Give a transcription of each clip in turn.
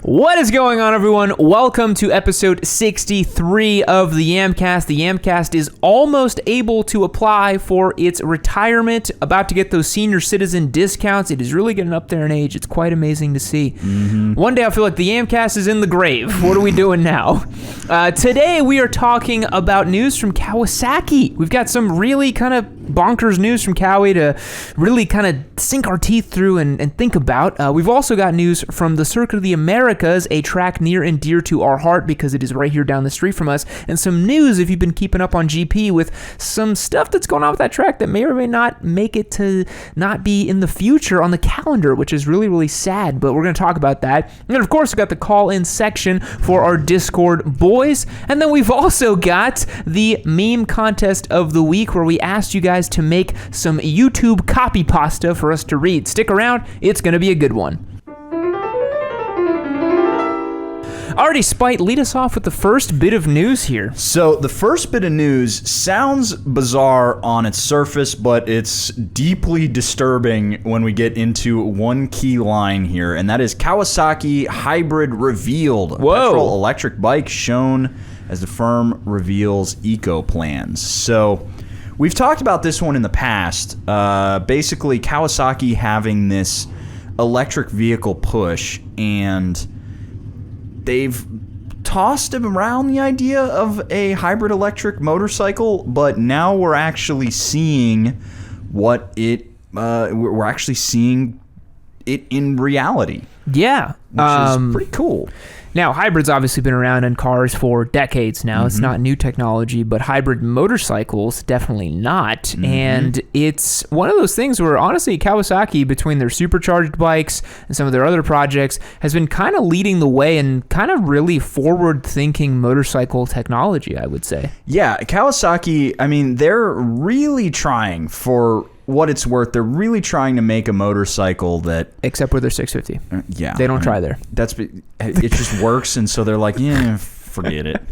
What is going on, everyone? Welcome to episode 63 of the Yamcast. The Yamcast is almost able to apply for its retirement, about to get those senior citizen discounts. It is really getting up there in age. It's quite amazing to see. One day I feel like the Yamcast is in the grave. What are we doing now? Today we are talking about news from Kawasaki. We've got some really kind of bonkers news from Kawi to really kind of sink our teeth through and think about. We've also got news from the Circuit of the Americas, a track near and dear to our heart because it is right here down the street from us, and some news if you've been keeping up on GP with some stuff that's going on with that track that may or may not make it to not be in the future on the calendar, which is really, really sad, but we're going to talk about that. And then, of course, we've got the call-in section for our Discord boys, and then we've also got the meme contest of the week where we asked you guys to make some YouTube copy pasta for us to read. Stick around, it's going to be a good one. Alrighty, Spite, lead us off with the first bit of news here. So the first bit of news sounds bizarre on its surface, but it's deeply disturbing when we get into one key line here, and that is Kawasaki hybrid revealed. Whoa. Petrol electric bike shown as the firm reveals eco plans. So we've talked about this one in the past. Basically, Kawasaki having this electric vehicle push, and they've tossed around the idea of a hybrid electric motorcycle, but now we're actually seeing what it. We're actually seeing it in reality. Yeah, which is pretty cool. Now, hybrids obviously been around in cars for decades now. It's not new technology, but hybrid motorcycles, definitely not. And it's one of those things where, honestly, Kawasaki, between their supercharged bikes and some of their other projects, has been kind of leading the way and kind of really forward-thinking motorcycle technology, I would say. Yeah, Kawasaki, I mean, they're really trying, for what it's worth, they're really trying to make a motorcycle that... Except with their 650. Yeah. They don't try there. It just works, and so they're like, yeah, forget it.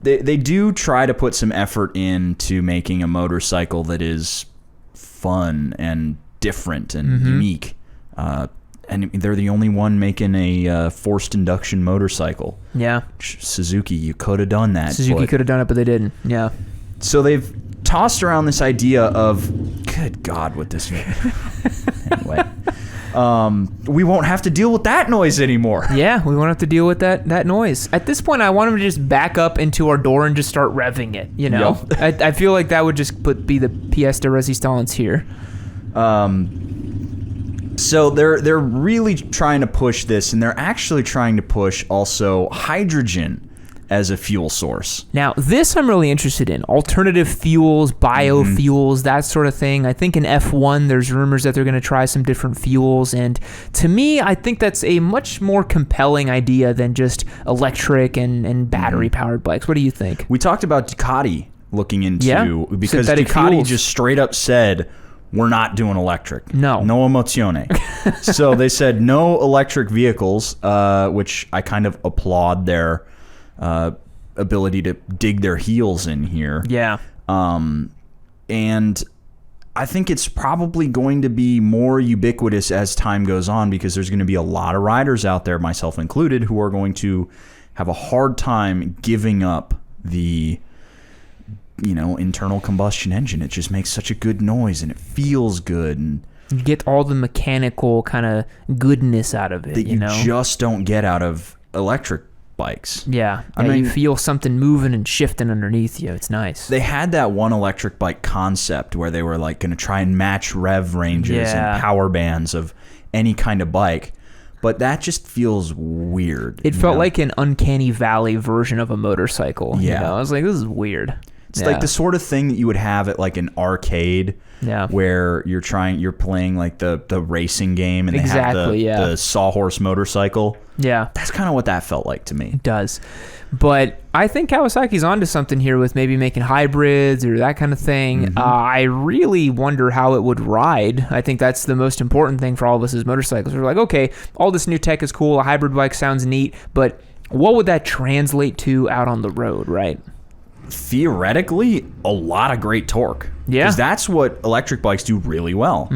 They do try to put some effort into making a motorcycle that is fun and different and unique. And they're the only one making a forced induction motorcycle. Yeah. Suzuki, you could have done that. Suzuki could have done it, but they didn't. Yeah. So they've tossed around this idea of, good God, with this. Anyway, we won't have to deal with that noise anymore. Yeah, we won't have to deal with that noise. At this point, I want them to just back up into our door and just start revving it, you know? Yep. I feel like that would just be the pièce de résistance here. So they're really trying to push this, and they're actually trying to push also hydrogen as a fuel source. Now, this I'm really interested in. Alternative fuels, biofuels, that sort of thing. I think in F1, there's rumors that they're going to try some different fuels. And to me, I think that's a much more compelling idea than just electric and battery-powered bikes. What do you think? We talked about Ducati looking into... because synthetic Ducati fuels just straight up said, we're not doing electric. No emozione. So they said no electric vehicles, which I kind of applaud their... ability to dig their heels in here. Yeah. And I think it's probably going to be more ubiquitous as time goes on, because there's going to be a lot of riders out there, myself included, who are going to have a hard time giving up the, internal combustion engine. It just makes such a good noise and it feels good, and you get all the mechanical kind of goodness out of it that you just don't get out of electric bikes. Yeah. I mean, you feel something moving and shifting underneath you. It's nice. They had that one electric bike concept where they were like going to try and match rev ranges and power bands of any kind of bike, but that just feels weird. It felt like an Uncanny Valley version of a motorcycle. Yeah. I was like, this is weird. It's like the sort of thing that you would have at like an arcade, where you're playing like the racing game, and they have the sawhorse motorcycle. Yeah, that's kind of what that felt like to me. It does, but I think Kawasaki's onto something here with maybe making hybrids or that kind of thing. I really wonder how it would ride. I think that's the most important thing for all of us as motorcyclists. We're like, okay, all this new tech is cool. A hybrid bike sounds neat, but what would that translate to out on the road, right? Theoretically, a lot of great torque. Yeah. Because that's what electric bikes do really well.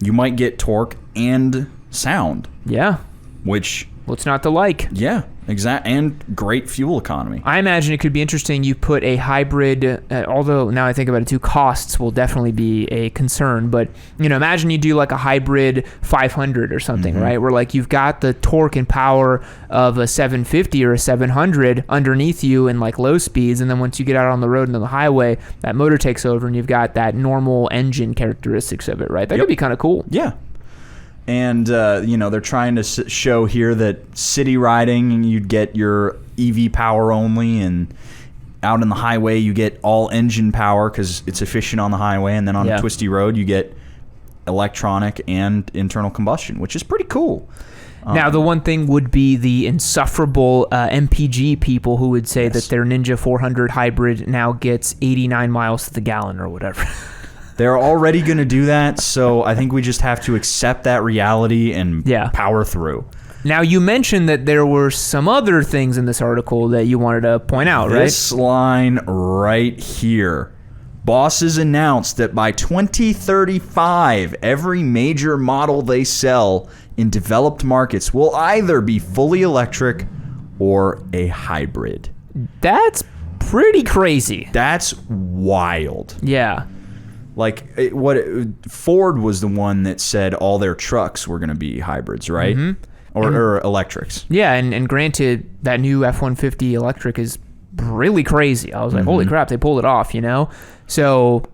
You might get torque and sound. Yeah. Which What's not to like? Yeah, exactly. And great fuel economy. I imagine it could be interesting. You put a hybrid, although now I think about it too, costs will definitely be a concern. But, imagine you do like a hybrid 500 or something, right? Where like you've got the torque and power of a 750 or a 700 underneath you in like low speeds. And then once you get out on the road and on the highway, that motor takes over and you've got that normal engine characteristics of it, right? That could be kind of cool. Yeah. And, they're trying to show here that city riding, you'd get your EV power only, and out on the highway, you get all engine power because it's efficient on the highway. And then on a twisty road, you get electronic and internal combustion, which is pretty cool. Now, the one thing would be the insufferable MPG people who would say that their Ninja 400 hybrid now gets 89 miles to the gallon or whatever. They're already going to do that, so I think we just have to accept that reality and power through. Now, you mentioned that there were some other things in this article that you wanted to point out, right? This line right here. Bosses announced that by 2035, every major model they sell in developed markets will either be fully electric or a hybrid. That's pretty crazy. That's wild. Yeah. Like, Ford was the one that said all their trucks were going to be hybrids, right? Or electrics. Yeah, and granted, that new F-150 electric is really crazy. I was like, holy crap, they pulled it off, So,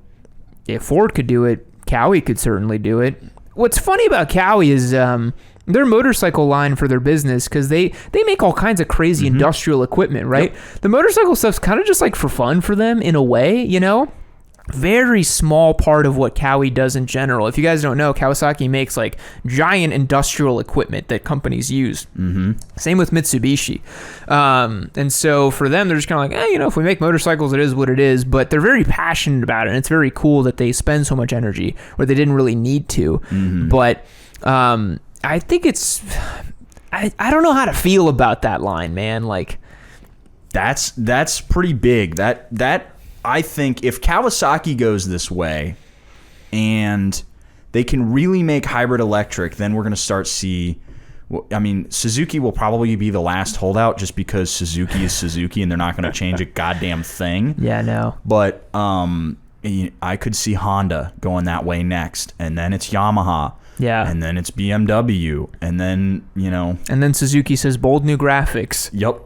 if Ford could do it, Cowie could certainly do it. What's funny about Cowie is their motorcycle line for their business, because they make all kinds of crazy industrial equipment, right? Yep. The motorcycle stuff's kind of just like for fun for them in a way, Very small part of what Cowie does in general. If you guys don't know, Kawasaki makes like giant industrial equipment that companies use. Same with Mitsubishi. And so for them, they're just kind of like, if we make motorcycles, it is what it is. But they're very passionate about it. And it's very cool that they spend so much energy where they didn't really need to. But I think it's... I don't know how to feel about that line, man. Like, that's pretty big. That I think if Kawasaki goes this way and they can really make hybrid electric, then we're going to start Suzuki will probably be the last holdout just because Suzuki is Suzuki and they're not going to change a goddamn thing. Yeah, no. But I could see Honda going that way next, and then it's Yamaha. Yeah. And then it's BMW. And then, And then Suzuki says bold new graphics. Yep.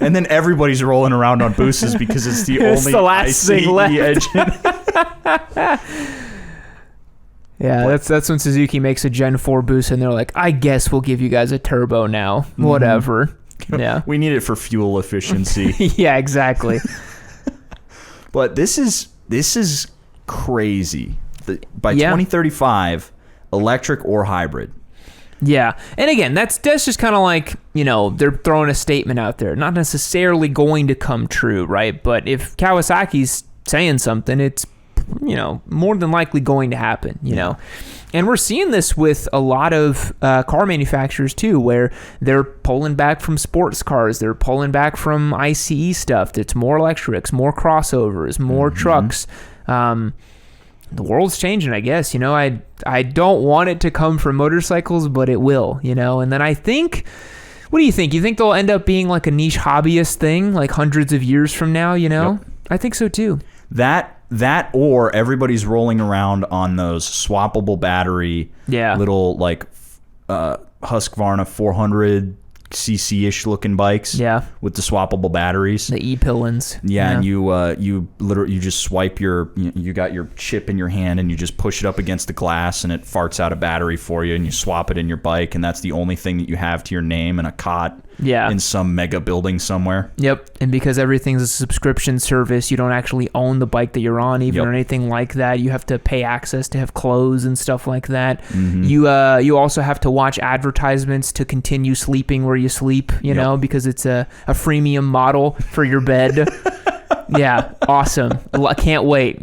And then everybody's rolling around on Busas because it's the only the last thing left. engine. Yeah, that's when Suzuki makes a Gen 4 Busa and they're like, I guess we'll give you guys a turbo now. Whatever. Yeah. We need it for fuel efficiency. Yeah, exactly. But this is crazy. By 2035... electric or hybrid. Yeah. And again, that's just kind of like, they're throwing a statement out there. Not necessarily going to come true, right? But if Kawasaki's saying something, it's, more than likely going to happen, know? And we're seeing this with a lot of car manufacturers too, where they're pulling back from sports cars. They're pulling back from ICE stuff. It's more electrics, more crossovers, more trucks. The world's changing, I guess. I don't want it to come from motorcycles, but it will, And then I think, what do you think? You think they'll end up being like a niche hobbyist thing, like hundreds of years from now, Yep. I think so too. That or everybody's rolling around on those swappable battery, little like Husqvarna 400cc-ish looking bikes, with the swappable batteries, the e-pillins. Yeah, and you literally just swipe you got your chip in your hand and you just push it up against the glass and it farts out a battery for you and you swap it in your bike and that's the only thing that you have to your name and a cot. Yeah. In some mega building somewhere. Yep. And because everything's a subscription service, you don't actually own the bike that you're on even or anything like that. You have to pay access to have clothes and stuff like that. You also have to watch advertisements to continue sleeping where you sleep, you know, because it's a freemium model for your bed. Yeah, awesome. Can't wait.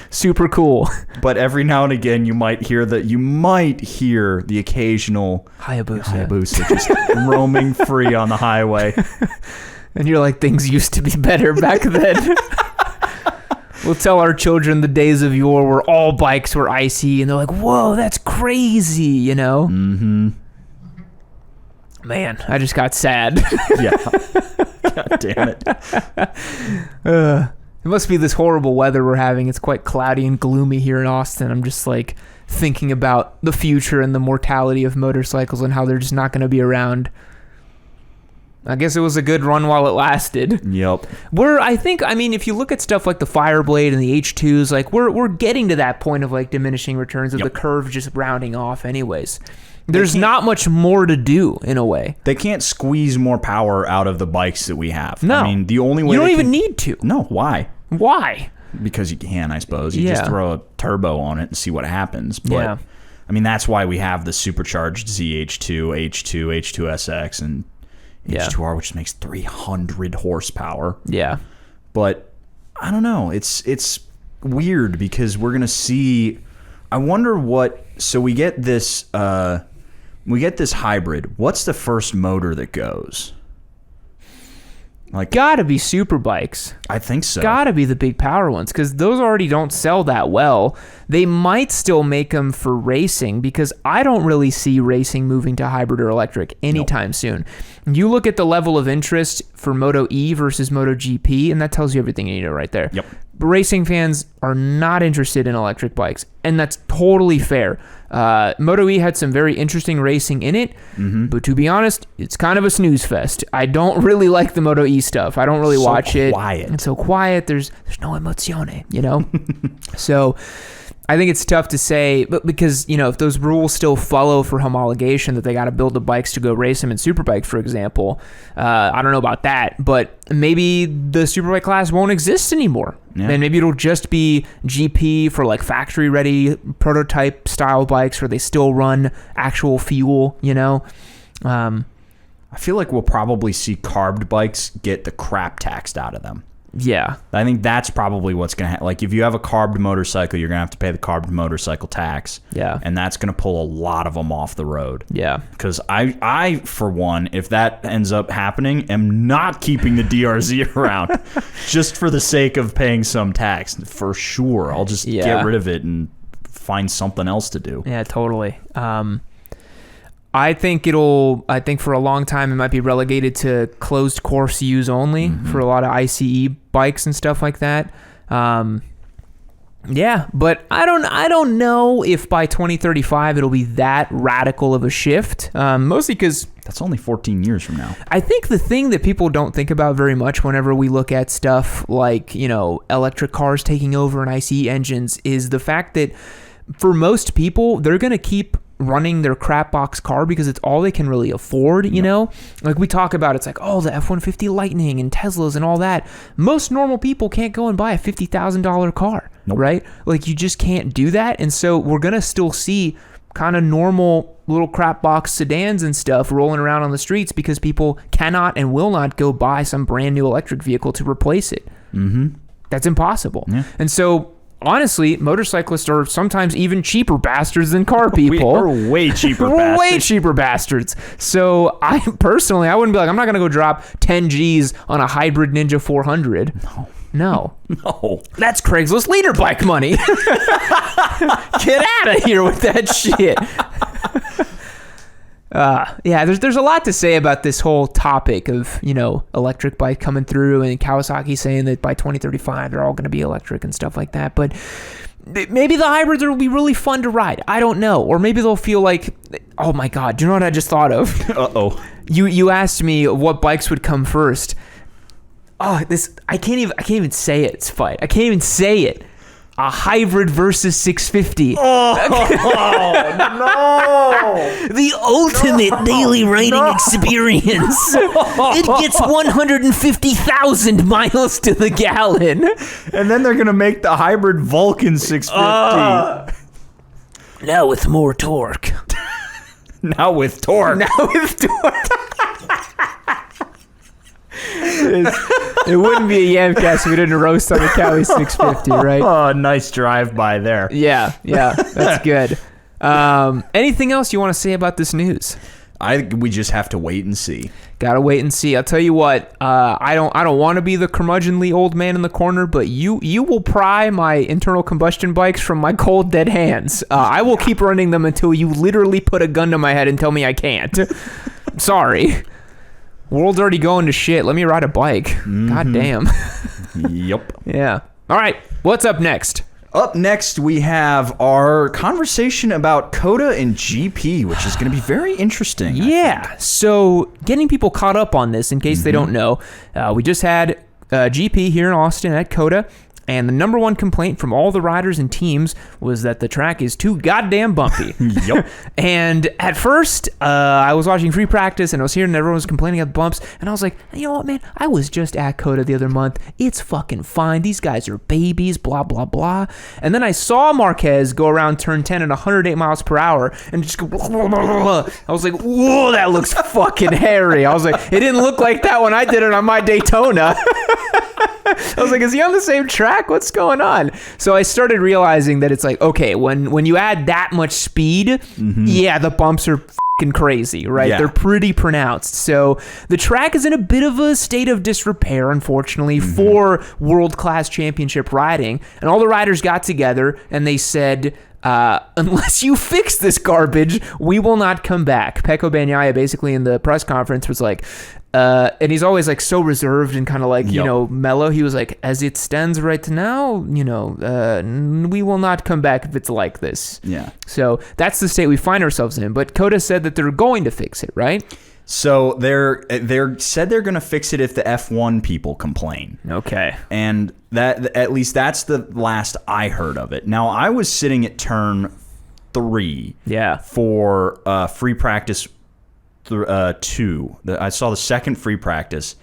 Super cool. But every now and again, you might hear the occasional Hayabusa just roaming free on the highway. And you're like, things used to be better back then. We'll tell our children the days of yore where all bikes were icy, and they're like, whoa, that's crazy, you know? Mm-hmm. Man, I just got sad. Yeah. God damn it. It must be this horrible weather we're having. It's quite cloudy and gloomy here in Austin. I'm just like thinking about the future and the mortality of motorcycles and how they're just not going to be around. I guess it was a good run while it lasted. Yep. If you look at stuff like the Fireblade and the H2s, like we're getting to that point of like diminishing returns of the curve just rounding off anyways. There's not much more to do in a way. They can't squeeze more power out of the bikes that we have. No. I mean, the only way you don't even need to. No, why? Why? Because you can, I suppose. You just throw a turbo on it and see what happens. But I mean, that's why we have the supercharged ZH2, H2, H2SX, and H2R, which makes 300 horsepower. Yeah. But I don't know. It's weird because we're gonna see. I wonder what. So we get this. We get this hybrid. What's the first motor that goes? Like, gotta be super bikes. I think so. Gotta be the big power ones because those already don't sell that well. They might still make them for racing because I don't really see racing moving to hybrid or electric anytime soon. You look at the level of interest for Moto E versus Moto GP, and that tells you everything you need to know right there. Yep. Racing fans are not interested in electric bikes, and that's totally fair. Moto E had some very interesting racing in it, but to be honest, it's kind of a snooze fest. I don't really like the Moto E stuff. I don't really watch it. It's so quiet. There's no emozione, you know? So I think it's tough to say, but because, if those rules still follow for homologation that they got to build the bikes to go race them in Superbike, for example, I don't know about that, but maybe the Superbike class won't exist anymore. Yeah. And maybe it'll just be GP for like factory ready prototype style bikes where they still run actual fuel, I feel like we'll probably see carbed bikes get the crap taxed out of them. Yeah. I think that's probably what's going to happen. Like, if you have a carbed motorcycle, you're going to have to pay the carbed motorcycle tax. Yeah. And that's going to pull a lot of them off the road. Yeah. Because I, for one, if that ends up happening, am not keeping the DRZ around just for the sake of paying some tax. For sure. I'll just get rid of it and find something else to do. Yeah, totally. I think for a long time it might be relegated to closed course use only for a lot of ICE bikes and stuff like that. Yeah, but I don't know if by 2035 it'll be that radical of a shift. Mostly because that's only 14 years from now. I think the thing that people don't think about very much whenever we look at stuff like, electric cars taking over and ICE engines is the fact that for most people, they're going to keep running their crap box car because it's all they can really afford, you know? Like we talk about, it's like, oh, the F-150 Lightning and Teslas and all that. Most normal people can't go and buy a $50,000 car, right? Like you just can't do that. And so we're going to still see kind of normal little crap box sedans and stuff rolling around on the streets because people cannot and will not go buy some brand new electric vehicle to replace it. That's impossible. Yeah. And so honestly, motorcyclists are sometimes even cheaper bastards than car people. We're way cheaper bastards. Way cheaper bastards. So I wouldn't be like, I'm not going to go drop 10 G's on a hybrid Ninja 400. No. That's Craigslist leader bike money. Get out of here with that shit. There's a lot to say about this whole topic of, electric bike coming through and Kawasaki saying that by 2035 they're all going to be electric and stuff like that. But maybe the hybrids will be really fun to ride. I don't know. Or maybe they'll feel like, oh my God, do you know what I just thought of? Uh-oh. You asked me what bikes would come first. Oh, I can't even say it. It's fight. I can't even say it. A hybrid versus 650. Oh, no. The ultimate daily riding experience. It gets 150,000 miles to the gallon. And then they're going to make the hybrid Vulcan 650. Now with more torque. Now with torque. It wouldn't be a Yamcast if we didn't roast on the Cali 650, right? Oh, nice drive by there. Yeah, that's good. Anything else you want to say about this news? We just have to wait and see. Gotta wait and see. I'll tell you what. I don't want to be the curmudgeonly old man in the corner, but you will pry my internal combustion bikes from my cold dead hands. I will keep running them until you literally put a gun to my head and tell me I can't. Sorry. World's already going to shit. Let me ride a bike. God damn. Yep. Yeah. All right. What's up next? Up next, we have our conversation about COTA and GP, which is going to be very interesting. Yeah. So getting people caught up on this, in case they don't know, we just had GP here in Austin at COTA. And the number one complaint from all the riders and teams was that the track is too goddamn bumpy. Yep. And at first, I was watching free practice and I was hearing everyone was complaining about bumps. And I was like, you know what, man? I was just at COTA the other month. It's fucking fine. These guys are babies, blah, blah, blah. And then I saw Marquez go around turn 10 at 108 miles per hour and just go, blah, blah, blah, blah. I was like, whoa, that looks fucking hairy. I was like, it didn't look like that when I did it on my Daytona. I was like, is he on the same track? What's going on? So I started realizing that it's like, okay, when you add that much speed, yeah, the bumps are fucking crazy, right? Yeah. They're pretty pronounced. So the track is in a bit of a state of disrepair, unfortunately, for world-class championship riding. And all the riders got together and they said, unless you fix this garbage, we will not come back. Pecco Bagnaia basically in the press conference was like, and he's always like so reserved and kind of like, you know, mellow. He was like, as it stands right now, you know, we will not come back if it's like this. Yeah. So that's the state we find ourselves in. But COTA said that they're going to fix it, right? So they're said they're going to fix it if the F1 people complain. Okay. And that, at least that's the last I heard of it. Now, I was sitting at turn 3 for free practice 2. I saw the second free practice,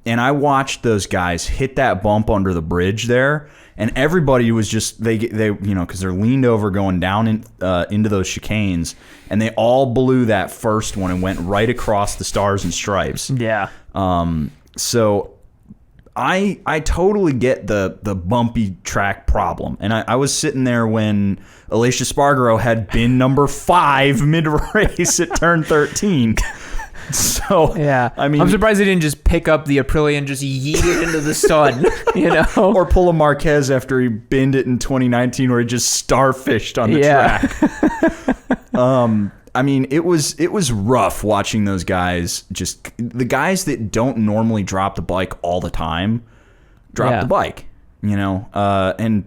and I watched those guys hit that bump under the bridge there, and everybody was just they you know, because they're leaned over going down into those chicanes, and they all blew that first one and went right across the stars and stripes. Yeah. So I totally get the bumpy track problem, and I was sitting there when Alicia Spargaro had been number 5 mid-race at turn 13. So yeah, I mean, I'm surprised they didn't just pick up the Aprilia and just yeet it into the sun, you know, or pull a Marquez after he binned it in 2019, where he just starfished on the track. I mean, it was rough watching those guys. Just the guys that don't normally drop the bike all the time drop the bike, you know. And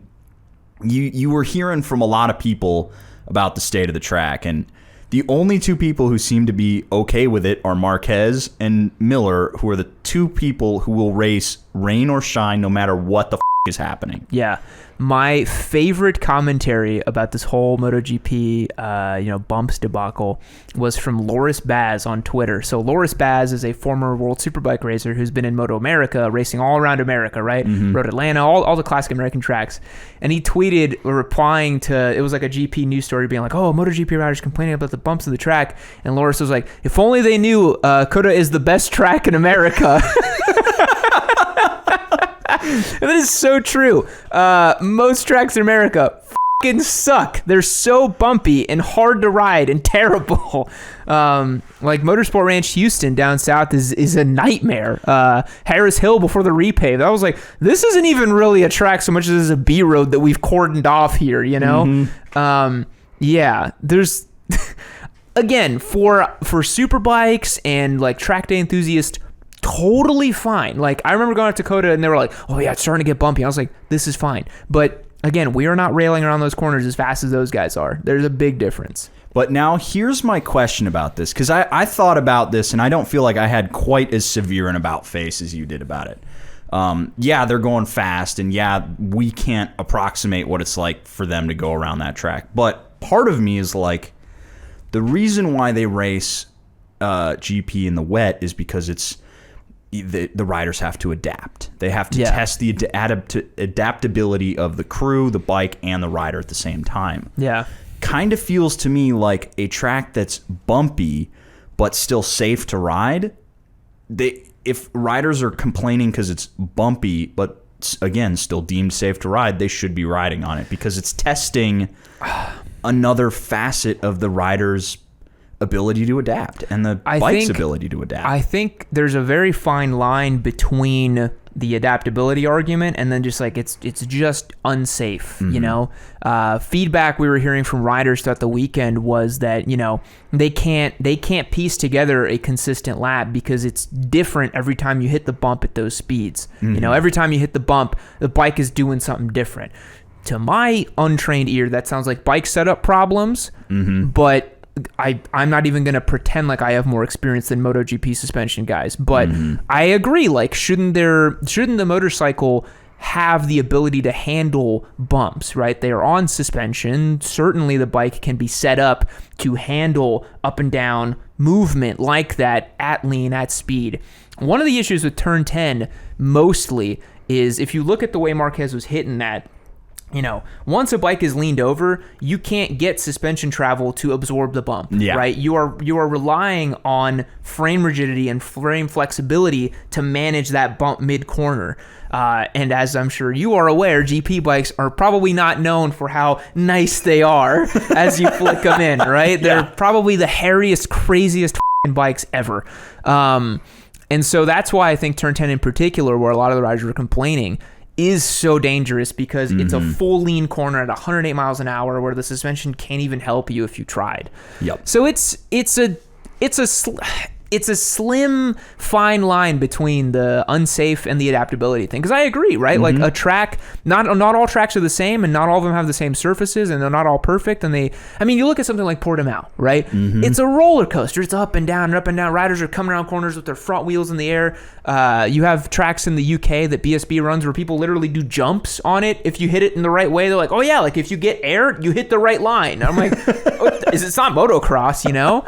you were hearing from a lot of people about the state of the track, and the only 2 people who seem to be okay with it are Marquez and Miller, who are the 2 people who will race rain or shine no matter what the is happening. Yeah. My favorite commentary about this whole MotoGP, bumps debacle was from Loris Baz on Twitter. So Loris Baz is a former World Superbike racer who's been in Moto America, racing all around America, right? Road Atlanta, all the classic American tracks. And he tweeted replying to, it was like a GP news story being like, oh, MotoGP riders complaining about the bumps of the track. And Loris was like, if only they knew COTA is the best track in America. And that is so true. Most tracks in America fucking suck. They're so bumpy and hard to ride and terrible. Like Motorsport Ranch Houston down south is a nightmare. Harris Hill before the repave. I was like, this isn't even really a track so much as a B road that we've cordoned off here, you know? Yeah, there's again for super bikes and like track day enthusiasts, totally fine. Like I remember going up to COTA and they were like, oh yeah, it's starting to get bumpy. I was like, this is fine. But again, we are not railing around those corners as fast as those guys are. There's a big difference. But now here's my question about this, because I thought about this and I don't feel like I had quite as severe an about face as you did about it. Yeah, they're going fast, and yeah, we can't approximate what it's like for them to go around that track. But part of me is like, the reason why they race GP in the wet is because it's the riders have to adapt. They have to test the adaptability of the crew, the bike, and the rider at the same time. Yeah. Kind of feels to me like a track that's bumpy but still safe to ride. If riders are complaining because it's bumpy but again still deemed safe to ride, they should be riding on it because it's testing another facet of the rider's ability to adapt and the bike's ability to adapt. I think there's a very fine line between the adaptability argument and then just like it's just unsafe, you know. Feedback we were hearing from riders throughout the weekend was that, you know, they can't piece together a consistent lap because it's different every time you hit the bump at those speeds. You know, every time you hit the bump, the bike is doing something different. To my untrained ear, that sounds like bike setup problems, but I'm not even going to pretend like I have more experience than MotoGP suspension guys, but I agree. Like, shouldn't the motorcycle have the ability to handle bumps, right? They are on suspension. Certainly the bike can be set up to handle up and down movement like that at lean, at speed. One of the issues with turn 10 mostly is if you look at the way Marquez was hitting that, you know, once a bike is leaned over, you can't get suspension travel to absorb the bump, right? You are relying on frame rigidity and frame flexibility to manage that bump mid-corner. And as I'm sure you are aware, GP bikes are probably not known for how nice they are as you flick them in, right? They're probably the hairiest, craziest bikes ever. And so that's why I think turn 10 in particular, where a lot of the riders were complaining, is so dangerous because it's a full lean corner at 108 miles an hour where the suspension can't even help you if you tried. So it's a slim fine line between the unsafe and the adaptability thing. Because I agree, right? Like a track, not all tracks are the same, and not all of them have the same surfaces, and they're not all perfect. And you look at something like Portimao, right? It's a roller coaster. It's up and down and up and down. Riders are coming around corners with their front wheels in the air. You have tracks in the UK that BSB runs where people literally do jumps on it. If you hit it in the right way, they're like, oh yeah, like if you get air, you hit the right line. And I'm like, it's not motocross, you know?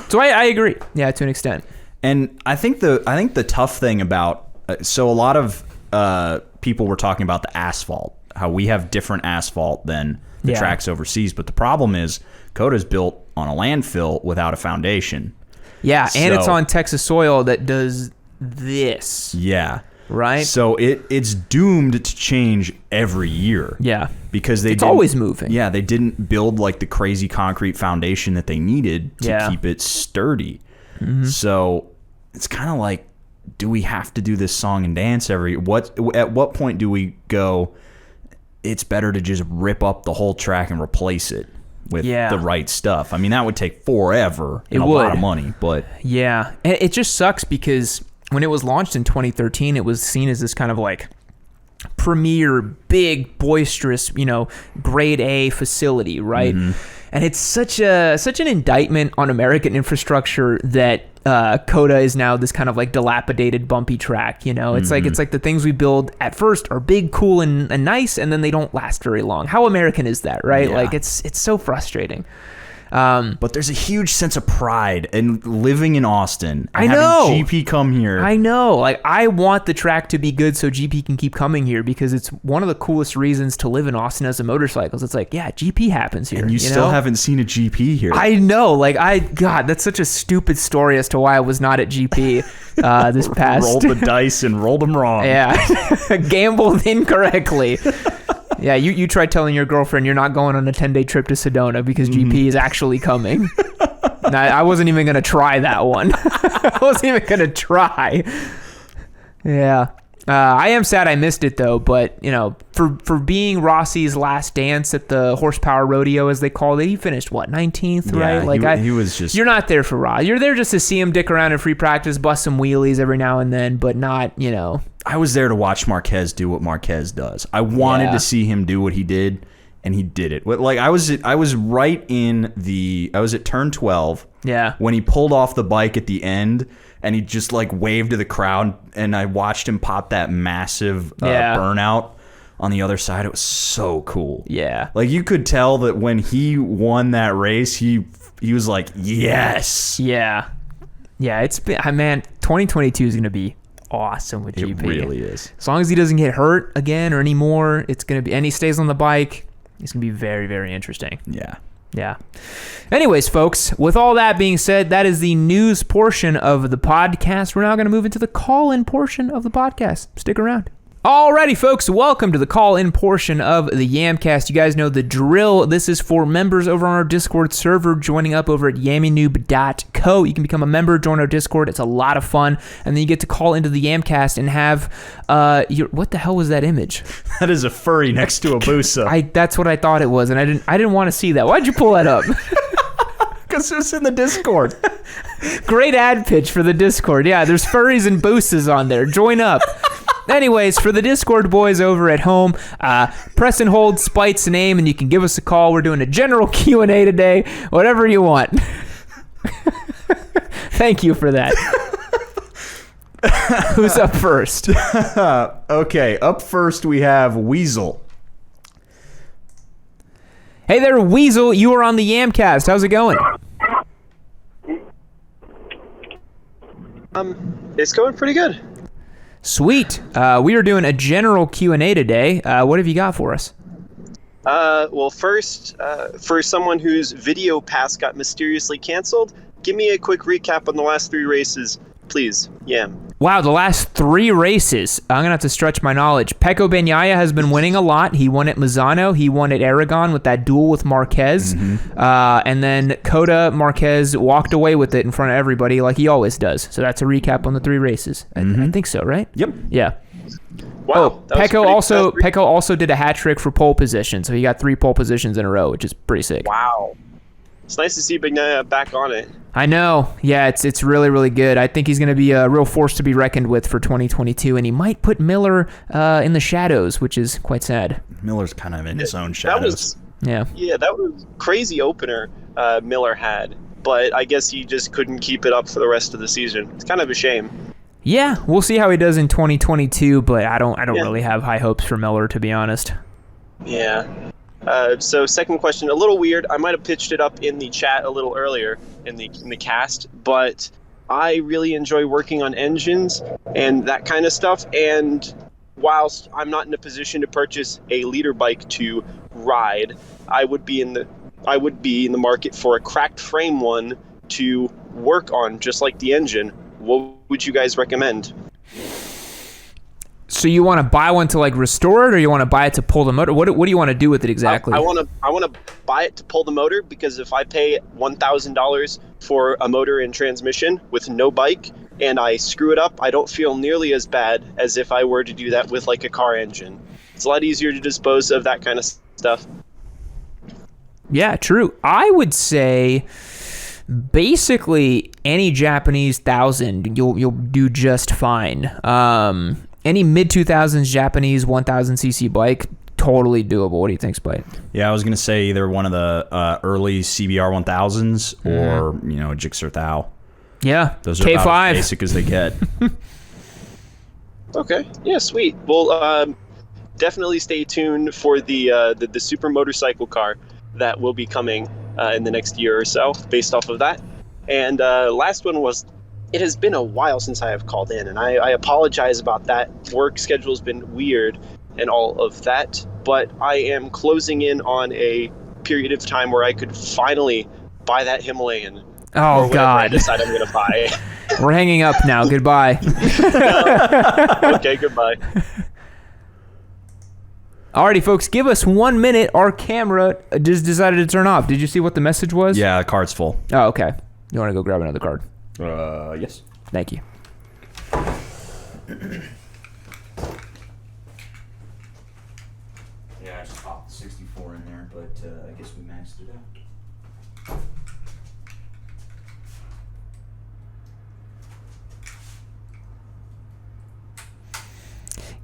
So I agree, yeah, to an extent. And I think the tough thing about so a lot of people were talking about the asphalt, how we have different asphalt than the tracks overseas, but the problem is Coda's built on a landfill without a foundation. Yeah, and it's on Texas soil that does this. Yeah. Right? So it's doomed to change every year. Yeah. Because it's always moving. Yeah, they didn't build like the crazy concrete foundation that they needed to keep it sturdy. So it's kind of like, do we have to do this song and dance at what point do we go, it's better to just rip up the whole track and replace it with the right stuff? I mean, that would take forever and a lot of money, but yeah, it just sucks because when it was launched in 2013, it was seen as this kind of like premier, big, boisterous, you know, grade A facility, right? And it's such an indictment on American infrastructure that Coda is now this kind of like dilapidated, bumpy track. You know, it's like the things we build at first are big, cool, and nice, and then they don't last very long. How American is that, right? Like it's so frustrating. But there's a huge sense of pride in living in Austin. I know. Having GP come here. I know. Like, I want the track to be good so GP can keep coming here because it's one of the coolest reasons to live in Austin as a motorcyclist. It's like, yeah, GP happens here. And you still haven't seen a GP here. I know. Like, God, that's such a stupid story as to why I was not at GP this past. Rolled the dice and rolled them wrong. Yeah. Gambled incorrectly. Yeah, you tried telling your girlfriend you're not going on a 10-day trip to Sedona because GP is actually coming. Now, I wasn't even going to try that one. I wasn't even going to try. Yeah. I am sad I missed it, though. But, you know, for being Rossi's last dance at the Horsepower Rodeo, as they call it, he finished, 19th, right? Like he was just... You're not there for Ross. You're there just to see him dick around in free practice, bust some wheelies every now and then, but not, you know... I was there to watch Marquez do what Marquez does. I wanted to see him do what he did, and he did it. Like I was right in I was at turn 12. Yeah. When he pulled off the bike at the end, and he just like waved to the crowd, and I watched him pop that massive burnout on the other side. It was so cool. Yeah. Like you could tell that when he won that race, he was like, yes. Yeah. Yeah. It's been, man, 2022 is gonna be awesome with GP. It really is. As long as he doesn't get hurt again or anymore, it's going to be, and he stays on the bike, it's going to be very, very interesting. Yeah. Anyways, folks, with all that being said, that is the news portion of the podcast. We're now going to move into the call-in portion of the podcast. Stick around. Alrighty, folks, welcome to the call-in portion of the Yamcast. You guys know the drill. This is for members over on our Discord server, joining up over at yammynoob.co. You can become a member, join our Discord. It's a lot of fun, and then you get to call into the Yamcast and have what the hell was that image? That is a furry next to a Busa. That's what I thought it was, and I didn't want to see that. Why'd you pull that up? Because it's in the Discord. Great ad pitch for the Discord. Yeah, there's furries and Busas on there. Join up. Anyways, for the Discord boys over at home, press and hold Spite's name, and you can give us a call. We're doing a general Q&A today, whatever you want. Thank you for that. Who's up first? Okay, up first we have Weasel. Hey there, Weasel. You are on the Yamcast. How's it going? It's going pretty good. Sweet. We are doing a general Q&A today. What have you got for us? Well, first, for someone whose video pass got mysteriously canceled, give me a quick recap on the last 3 races, please. Yam. Wow, the last 3 races. I'm going to have to stretch my knowledge. Pecco Bagnaia has been winning a lot. He won at Misano. He won at Aragon with that duel with Marquez. Mm-hmm. And then Coda Marquez walked away with it in front of everybody like he always does. So that's a recap on the 3 races. Mm-hmm. I think so, right? Yep. Yeah. Wow. Pecco also did a hat trick for pole position. So he got 3 pole positions in a row, which is pretty sick. Wow. It's nice to see Bagnaia back on it. I know. Yeah, it's really, really good. I think he's going to be a real force to be reckoned with for 2022, and he might put Miller in the shadows, which is quite sad. Miller's kind of in his own shadows. Yeah, that was a crazy opener Miller had, but I guess he just couldn't keep it up for the rest of the season. It's kind of a shame. Yeah, we'll see how he does in 2022, but I don't really have high hopes for Miller, to be honest. Yeah. So second question, a little weird. I might have pitched it up in the chat a little earlier in the cast, but I really enjoy working on engines and that kind of stuff. And whilst I'm not in a position to purchase a leader bike to ride, I would be in the market for a cracked frame one to work on, just like the engine. What would you guys recommend? So you want to buy one to like restore it, or you want to buy it to pull the motor? What do you want to do with it exactly? I want to buy it to pull the motor, because if I pay $1,000 for a motor and transmission with no bike and I screw it up, I don't feel nearly as bad as if I were to do that with like a car engine. It's a lot easier to dispose of that kind of stuff. Yeah, true. I would say basically any Japanese 1000, you'll do just fine. Any mid-2000s Japanese 1000cc bike, totally doable. What do you think, Spite? Yeah, I was going to say either one of the early CBR 1000s or, a Gixxer Thou. Yeah, those are K5. about as basic as they get. Okay, yeah, sweet. Well, definitely stay tuned for the super motorcycle car that will be coming in the next year or so based off of that. And last one was, it has been a while since I have called in, and I apologize about that. Work schedule's been weird and all of that, but I am closing in on a period of time where I could finally buy that Himalayan. Oh, God. I decide I'm going to buy. We're hanging up now. Goodbye. Okay, goodbye. Alrighty, folks, give us 1 minute. Our camera just decided to turn off. Did you see what the message was? Yeah, the card's full. Oh, okay. You want to go grab another card? Yes. Thank you. Yeah, I just popped the 64 in there, but I guess we maxed it out.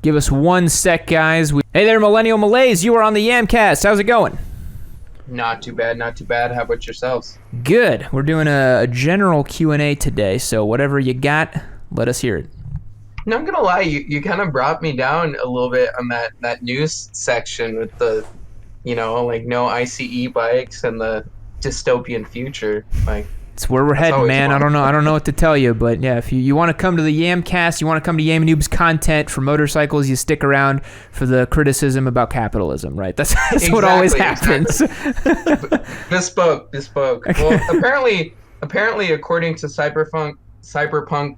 Give us 1 sec, guys. Hey there, Millennial Malays. You are on the Yamcast. How's it going? Not too bad, not too bad. How about yourselves? Good. We're doing a general Q&A today, so whatever you got, let us hear it. No, I'm gonna lie, you kind of brought me down a little bit on that news section with the, like no ICE bikes and the dystopian future. Like, it's where we're heading, man. I don't know what to tell you, but yeah, if you want to come to the Yamcast, you want to come to Yam Noob's content for motorcycles, you stick around for the criticism about capitalism, right? That's exactly, what always happens. Exactly. Bespoke. Well, apparently, according to Cyberpunk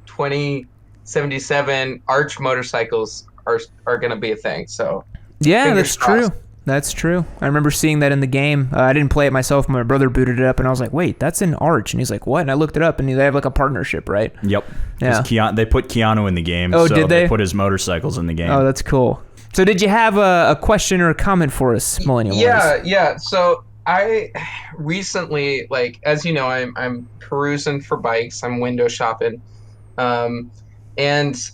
2077, Arch motorcycles are going to be a thing. So Yeah, fingers that's crossed. true. That's true. I remember seeing that in the game. I didn't play it myself. My brother booted it up, and I was like, wait, that's an Arch. And he's like, what? And I looked it up, and they have like a partnership, right? Yep. Yeah. They put Keanu in the game. Oh, so did they? put his motorcycles in the game. Oh, that's cool. So did you have a question or a comment for us, Millennial Boys? Yeah. So I recently, like, as you know, I'm perusing for bikes. I'm window shopping, and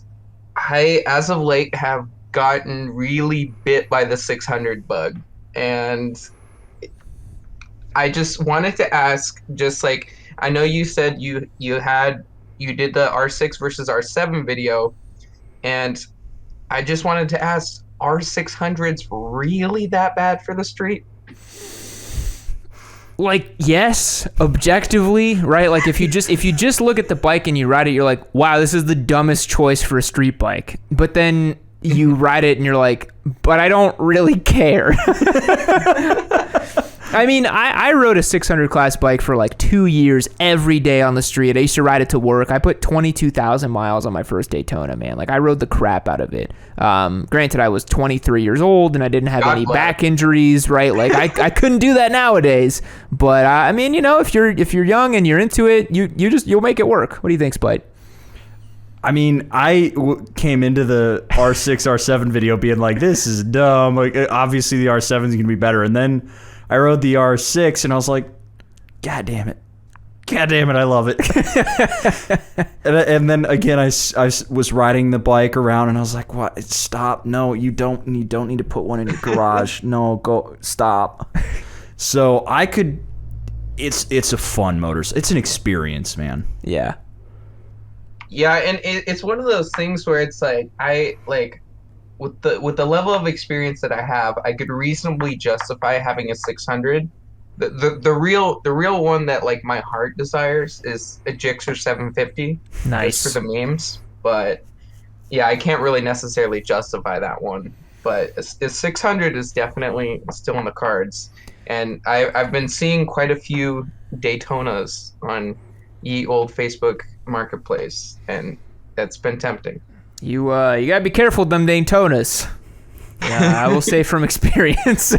I, as of late, have gotten really bit by the 600 bug, and I just wanted to ask, just like, I know you said you did the R6 versus R7 video, and I just wanted to ask, are 600s really that bad for the street? Like, yes, objectively, right? Like if you just look at the bike and you ride it, you're like, wow, this is the dumbest choice for a street bike. But then you ride it and you're like, but I don't really care. I mean, I rode a 600 class bike for like 2 years every day on the street. I used to ride it to work. I put 22,000 miles on my first Daytona, man. Like, I rode the crap out of it. Granted, I was 23 years old and I didn't have any back injuries, right? Like, I couldn't do that nowadays. But I mean, you know, if you're young and you're into it, you'll make it work. What do you think, Spite? I mean, I came into the R6, R7 video being like, this is dumb. Like, obviously the R7 is going to be better. And then I rode the R6 and I was like, God damn it, I love it. and then again, I was riding the bike around and I was like, what? Stop. No, you don't need to put one in your garage. No, go, stop. So it's a fun motor. It's an experience, man. Yeah. Yeah, and it's one of those things where it's like, with the level of experience that I have, I could reasonably justify having a 600. The real one that like my heart desires is a Gixxer 750. Nice. Just for the memes, but yeah, I can't really necessarily justify that one. But a 600 is definitely still in the cards, and I've been seeing quite a few Daytonas on ye old Facebook Marketplace, and that's been tempting. You gotta be careful with them Daytonas. I will say from experience.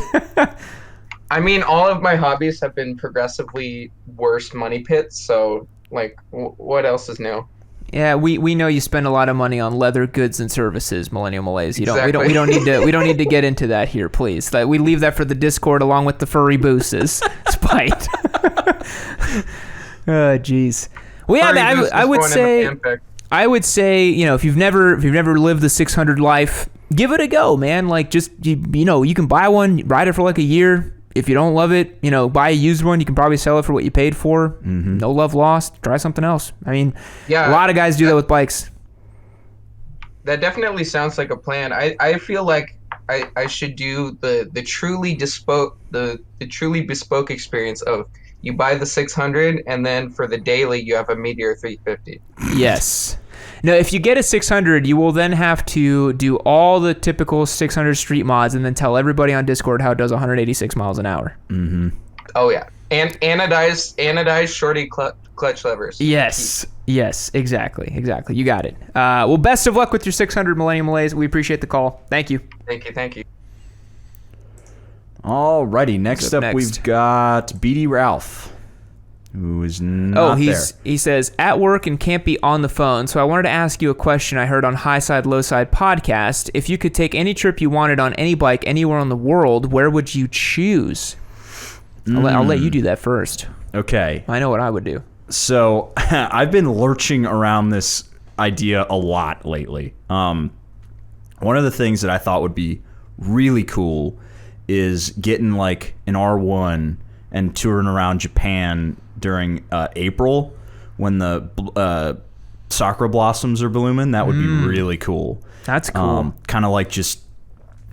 I mean, all of my hobbies have been progressively worse money pits, so like, what else is new? Yeah, we know you spend a lot of money on leather goods and services, Millennial Malaise. Exactly. We don't need to get into that here, please. We leave that for the Discord along with the furry booses. Spite. Oh, jeez. Well, yeah, I would say, you know, if you've never lived the 600 life, give it a go, man. Like, just you can buy one, ride it for like a year. If you don't love it, you know, buy a used one. You can probably sell it for what you paid for. Mm-hmm. No love lost. Try something else. I mean, yeah, a lot of guys do that with bikes. That definitely sounds like a plan. I feel like I should do the truly bespoke experience of, you buy the 600, and then for the daily, you have a Meteor 350. Yes. Now, if you get a 600, you will then have to do all the typical 600 street mods and then tell everybody on Discord how it does 186 miles an hour. Mm-hmm. Oh, yeah. And anodized shorty clutch levers. Yes, exactly. You got it. Well, best of luck with your 600, Millennium Malaise. We appreciate the call. Thank you. Thank you. Alrighty, next up we've got BD Ralph, who is not there. He says, at work and can't be on the phone, so I wanted to ask you a question I heard on High Side, Low Side podcast. If you could take any trip you wanted on any bike anywhere in the world, where would you choose? I'll let you do that first. Okay. I know what I would do. So, I've been lurching around this idea a lot lately. One of the things that I thought would be really cool is getting like an R1 and touring around Japan during April when the sakura blossoms are blooming. That would be really cool. That's cool. Kind of like just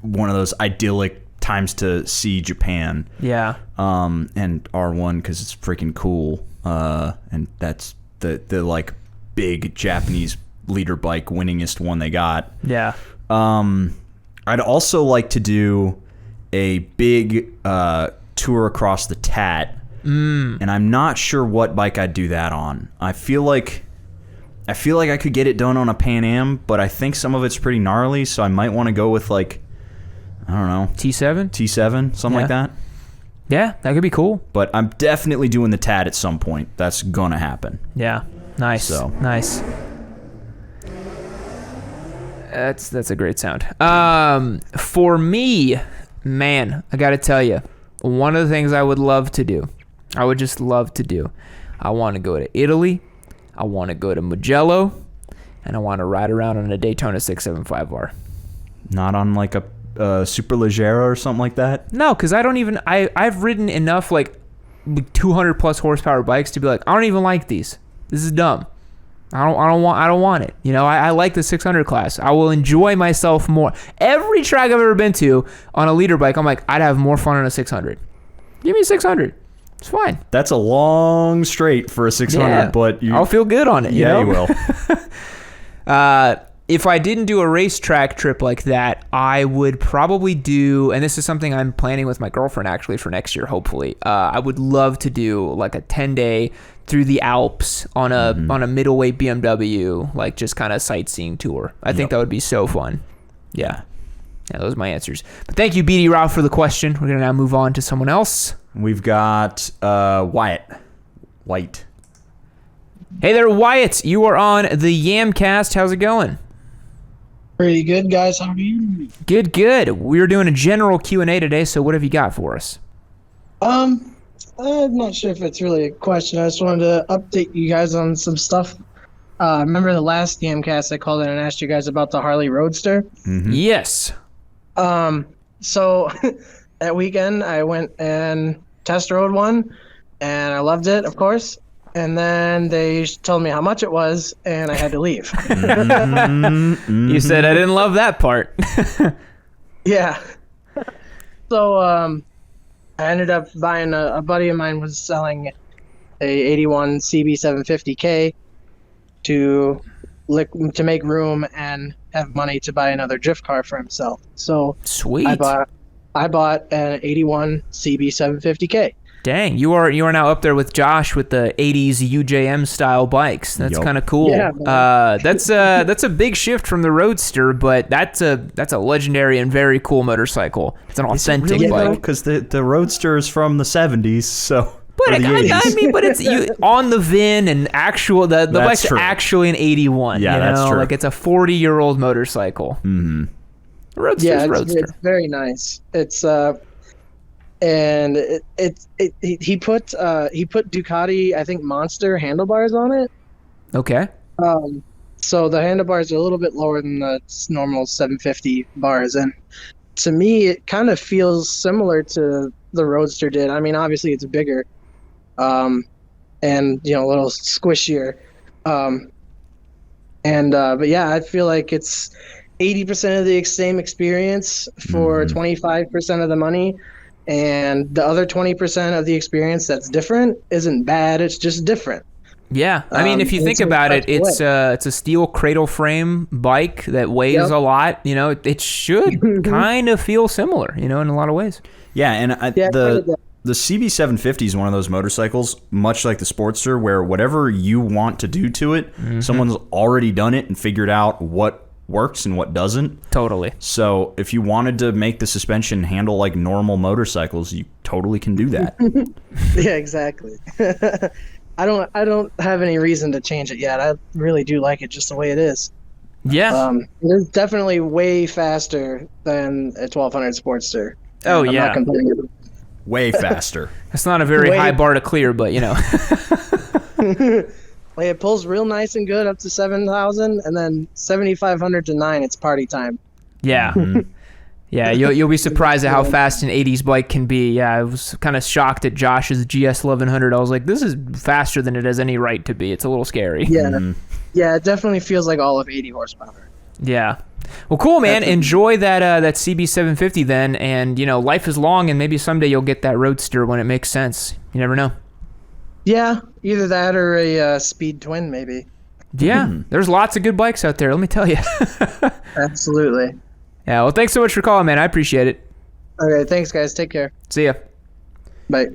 one of those idyllic times to see Japan. Yeah. And R1 because it's freaking cool. And that's the like big Japanese leader bike winningest one they got. Yeah. I'd also like to do a big tour across the Tat, and I'm not sure what bike I'd do that on. I feel like I feel like I could get it done on a Pan Am, but I think some of it's pretty gnarly, so I might want to go with like, I don't know, T7, something like that. Yeah, that could be cool. But I'm definitely doing the TAD at some point. That's gonna happen. Yeah, nice. So nice. That's a great sound. For me, man, I got to tell you, one of the things I would love to do, I would just love to do, I want to go to Italy, I want to go to Mugello, and I want to ride around on a Daytona 675R. not on like a Superleggera or something like that? No, because I've ridden enough like 200 plus horsepower bikes to be like, I don't even like these. This is dumb. I don't want it. You know, I like the 600 class. I will enjoy myself more. Every track I've ever been to on a leader bike, I'm like, I'd have more fun on a 600. Give me a 600. It's fine. That's a long straight for a 600, yeah, but I'll feel good on it. Yeah, you know? you will. If I didn't do a racetrack trip like that, I would probably do, and this is something I'm planning with my girlfriend actually for next year, hopefully. I would love to do like a 10-day through the Alps on a middleweight BMW, like just kind of sightseeing tour. I think that would be so fun. Yeah. Yeah, those are my answers. But thank you, BD Rao, for the question. We're going to now move on to someone else. We've got White. Hey there, Wyatt. You are on the Yamcast. How's it going? Pretty good, guys. How are you? Good. We're doing a general Q&A today, so what have you got for us? I'm not sure if it's really a question. I just wanted to update you guys on some stuff. Remember the last Yamcast I called in and asked you guys about the Harley Roadster? Mm-hmm. Yes. So that weekend I went and test rode one, and I loved it, of course. And then they told me how much it was, and I had to leave. You said I didn't love that part. Yeah. So I ended up buying a buddy of mine was selling a 81 CB750K to make room and have money to buy another drift car for himself. So sweet. I bought an 81 CB750K. Dang, you are now up there with Josh with the 80s UJM style bikes. That's kind of cool. Yeah, that's a big shift from the Roadster, but that's a legendary and very cool motorcycle. It's an authentic bike. Because the Roadster is from the 70s, so. But I mean, but it's on the VIN and actual the bike's true. Actually an 81. Yeah, you know? that's true. Like it's a 40-year-old motorcycle. Mm-hmm. Roadster's Roadster. It's very nice. It's and he put Ducati, I think, Monster handlebars on it. Okay. So the handlebars are a little bit lower than the normal 750 bars, and to me it kind of feels similar to the Roadster did. I mean, obviously it's bigger, and a little squishier, but yeah, I feel like it's 80% of the same experience for 25% of the money. And the other 20% of the experience that's different isn't bad. It's just different. Yeah, I mean, if you think about it, it's a steel cradle frame bike that weighs a lot. You know, it should kind of feel similar. You know, in a lot of ways. Yeah, and the CB750 is one of those motorcycles, much like the Sportster, where whatever you want to do to it, someone's already done it and figured out what works and what doesn't. Totally. So if you wanted to make the suspension handle like normal motorcycles, you totally can do that. Yeah, exactly. I don't have any reason to change it yet. I really do like it just the way it is. Yeah. It is definitely way faster than a 1200 Sportster. Oh, I'm yeah. not complaining. Way faster. That's not a very high bar to clear, but you know. Like, it pulls real nice and good up to 7,000, and then 7,500 to 9, it's party time. Yeah. Yeah, you'll be surprised at how fast an 80s bike can be. Yeah, I was kind of shocked at Josh's GS 1100. I was like, this is faster than it has any right to be. It's a little scary. Yeah. Yeah, it definitely feels like all of 80 horsepower. Yeah. Well, cool, man. Enjoy that CB750 then, and life is long, and maybe someday you'll get that Roadster when it makes sense. You never know. Yeah, either that or a Speed Twin, maybe. Yeah, there's lots of good bikes out there, let me tell you. Absolutely. Yeah, well, thanks so much for calling, man. I appreciate it. Okay, thanks, guys. Take care. See ya. Bye.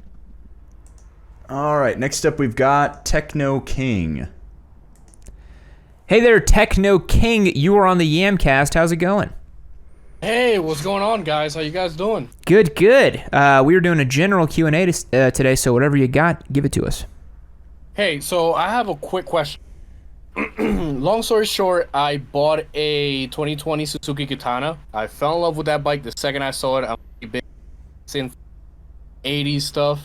All right, next up we've got Techno King. Hey there, Techno King. You are on the Yamcast. How's it going? Hey, what's going on, guys? How you guys doing? Good, good. We were doing a general Q&A today, so whatever you got, give it to us. Hey, so I have a quick question. Long story short, I bought a 2020 Suzuki Katana. I fell in love with that bike the second I saw it. I'm a big synth 80s stuff.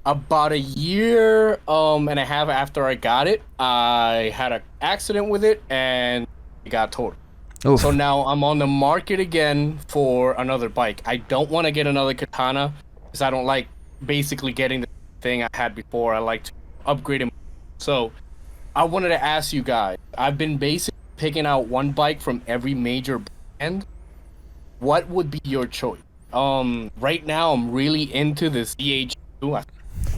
About a year and a half after I got it, I had an accident with it and it got totaled. Oof. So now I'm on the market again for another bike. I don't want to get another Katana because I don't like basically getting the thing I had before. I like to upgrade it. So I wanted to ask you guys, I've been basically picking out one bike from every major brand. What would be your choice? Right now I'm really into the ZH2.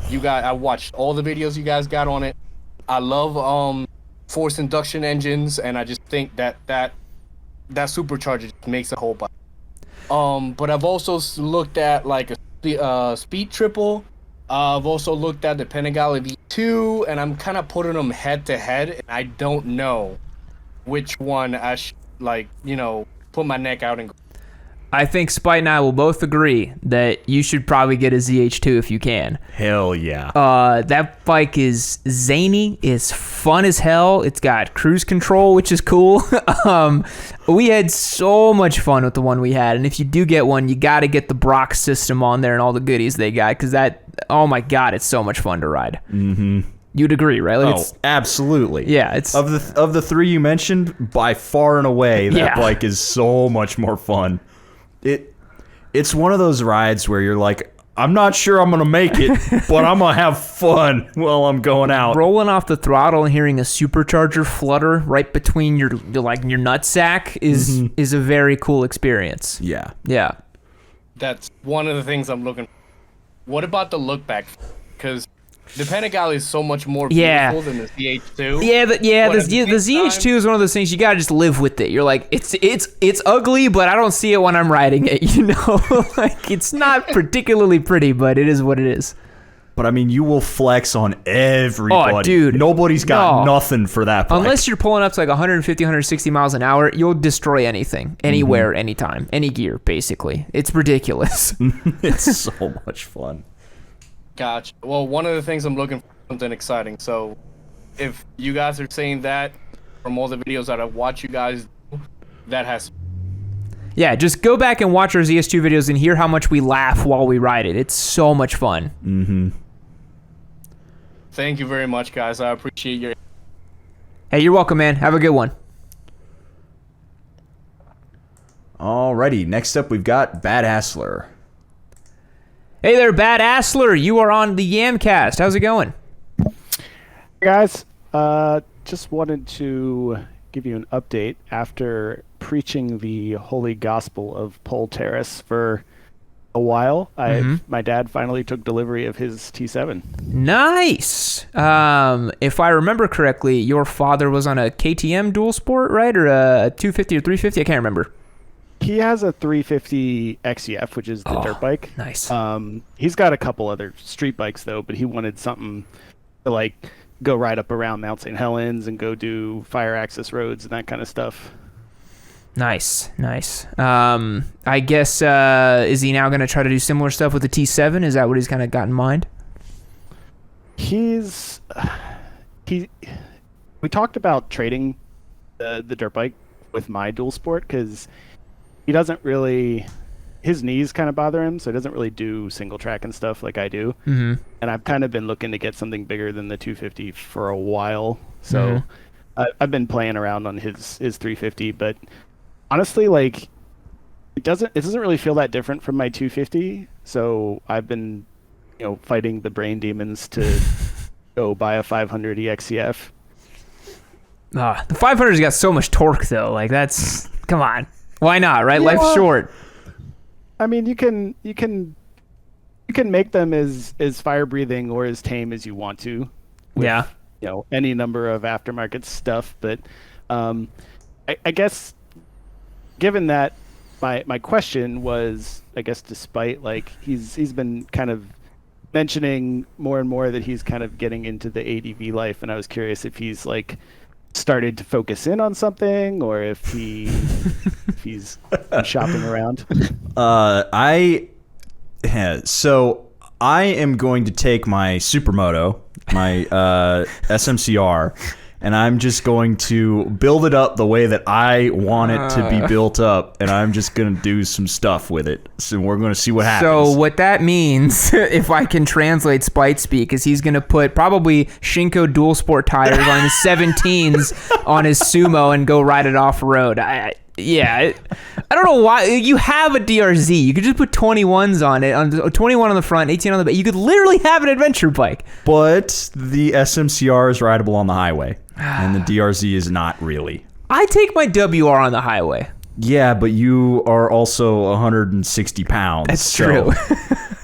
I watched all the videos you guys got on it. I love forced induction engines, and I just think that supercharger just makes the whole bike. But I've also looked at like a speed triple. I've also looked at the Panigale V2, and I'm kind of putting them head to head, and I don't know which one I should put my neck out and go. I think Spite and I will both agree that you should probably get a ZH2 if you can. Hell yeah. That bike is zany, is fun as hell. It's got cruise control, which is cool. We had so much fun with the one we had, and if you do get one, you got to get the Brock system on there and all the goodies they got, because oh my god, it's so much fun to ride. Mm-hmm. You'd agree, right? Like Absolutely. Yeah, it's of the three you mentioned, by far and away, that bike is so much more fun. It's one of those rides where you're like, I'm not sure I'm gonna make it, but I'm gonna have fun while I'm going out. Rolling off the throttle and hearing a supercharger flutter right between your nutsack is a very cool experience. Yeah. Yeah. That's one of the things I'm looking for. What about the look back? Because the Panigale is so much more beautiful than the ZH2. The ZH2 is one of those things you gotta just live with it. You're like, it's ugly, but I don't see it when I'm riding it. Like it's not particularly pretty, but it is what it is. But I mean, you will flex on everybody. Oh, dude. Nobody's got nothing for that bike. Unless you're pulling up to like 150, 160 miles an hour, you'll destroy anything, anywhere, anytime, any gear, basically. It's ridiculous. It's so much fun. Gotcha. Well, one of the things I'm looking for is something exciting. So if you guys are saying that from all the videos that I've watched you guys do, that has... Yeah, just go back and watch our ZS2 videos and hear how much we laugh while we ride it. It's so much fun. Mm-hmm. Thank you very much, guys. I appreciate your... Hey, you're welcome, man. Have a good one. Alrighty, next up we've got Bad Assler. Hey there, Bad Assler. You are on the Yamcast. How's it going? Hey guys, just wanted to give you an update after preaching the holy gospel of pole terrace for a while. My dad finally took delivery of his T7. Nice. If I remember correctly, your father was on a KTM dual sport, right? Or a 250 or 350? I can't remember. He has a 350 XEF, which is the dirt bike. Nice. He's got a couple other street bikes though, but he wanted something to like go ride up around Mount St. Helens and go do fire access roads and that kind of stuff. Nice. I guess is he now going to try to do similar stuff with the T7? Is that what he's kind of got in mind? We talked about trading the dirt bike with my dual sport because he doesn't really, his knees kind of bother him, so he doesn't really do single track and stuff like I do. Mm-hmm. And I've kind of been looking to get something bigger than the 250 for a while. So I've been playing around on his 350, but honestly, like it doesn't really feel that different from my 250. So I've been, fighting the brain demons to go buy a 500 EXCF. The 500's got so much torque though. Like that's, come on. Why not, right? Yeah. Life's short. I mean, you can make them as fire breathing or as tame as you want to. With, any number of aftermarket stuff, but I guess given that my question was, I guess despite like he's been kind of mentioning more and more that he's kind of getting into the ADV life, and I was curious if he's like started to focus in on something, or if he's shopping around. So I am going to take my Supermoto, my SMCR, and I'm just going to build it up the way that I want it to be built up, and I'm just going to do some stuff with it. So we're going to see what happens. So what that means, if I can translate Spite speak, is he's going to put probably Shinko dual sport tires on his 17s on his Sumo and go ride it off road. I don't know why. You have a DRZ. You could just put 21s on it, 21 on the front, 18 on the back. You could literally have an adventure bike. But the SMCR is rideable on the highway, and the DRZ is not really. I take my WR on the highway. Yeah, but you are also 160 pounds. That's true.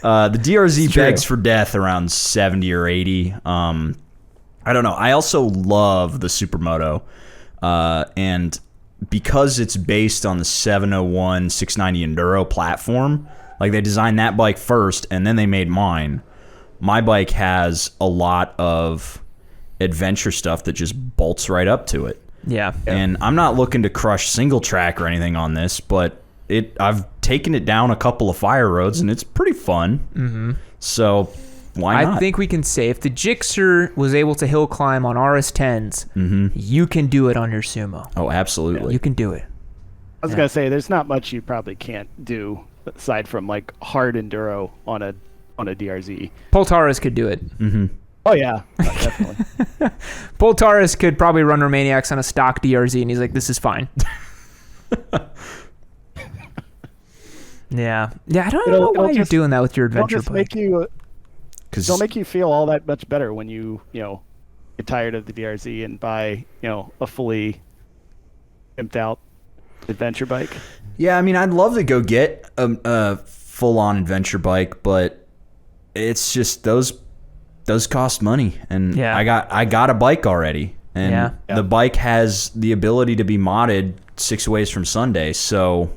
The DRZ begs for death around 70 or 80. I don't know. I also love the Supermoto, and because it's based on the 701 690 Enduro platform, like they designed that bike first and then they made mine. My bike has a lot of adventure stuff that just bolts right up to it. Yeah. And I'm not looking to crush single track or anything on this, but I've taken it down a couple of fire roads and it's pretty fun. Mm-hmm. So why not? I think we can say if the Gixxer was able to hill climb on RS10s, you can do it on your Sumo. Oh, absolutely. You can do it. I was gonna say there's not much you probably can't do aside from like hard enduro on a DRZ. Poltaris could do it. Mm-hmm. Oh yeah, definitely. Poltaris could probably run Romaniacs on a stock DRZ, and he's like, "This is fine." Yeah. I don't know why you're doing that with your adventure bike. It'll make you feel all that much better when you get tired of the DRZ and buy a fully pimped out adventure bike. Yeah, I mean, I'd love to go get a full-on adventure bike, but it's just those cost money, and I got a bike already, and the bike has the ability to be modded 6 ways from Sunday, so,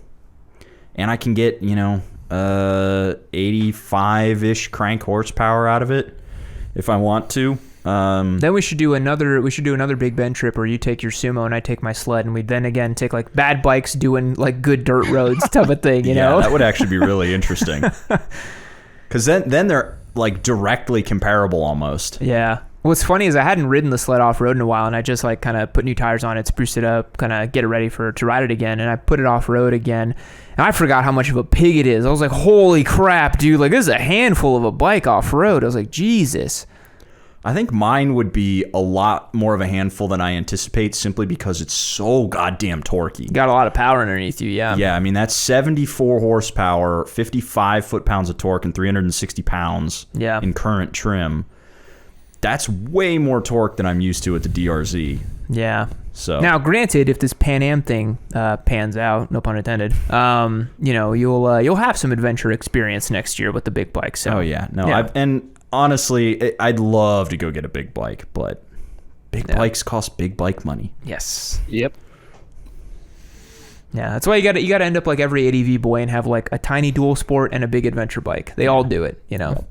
and I can get 85-ish crank horsepower out of it if I want to. Then we should do another Big Ben trip where you take your Sumo and I take my sled, and we then again take like bad bikes doing like good dirt roads type of thing, you know? That would actually be really interesting. Because then they're like directly comparable almost. Yeah. What's funny is I hadn't ridden the sled off road in a while, and I just like kind of put new tires on it, spruce it up, kind of get it ready to ride it again, and I put it off road again, and I forgot how much of a pig it is. I was like, holy crap, dude! Like, this is a handful of a bike off road. I was like, Jesus. I think mine would be a lot more of a handful than I anticipate, simply because it's so goddamn torquey. Got a lot of power underneath you, yeah. Yeah, I mean, that's 74 horsepower, 55 foot-pounds of torque, and 360 pounds in current trim. That's way more torque than I'm used to at the DRZ. Yeah. So now, granted, if this Pan Am thing pans out, no pun intended, you'll have some adventure experience next year with the big bike. So. Oh yeah, no, yeah. And honestly, I'd love to go get a big bike, but big bikes cost big bike money. Yes. Yep. Yeah, that's why you got to end up like every ADV boy and have like a tiny dual sport and a big adventure bike. They all do it, Yep.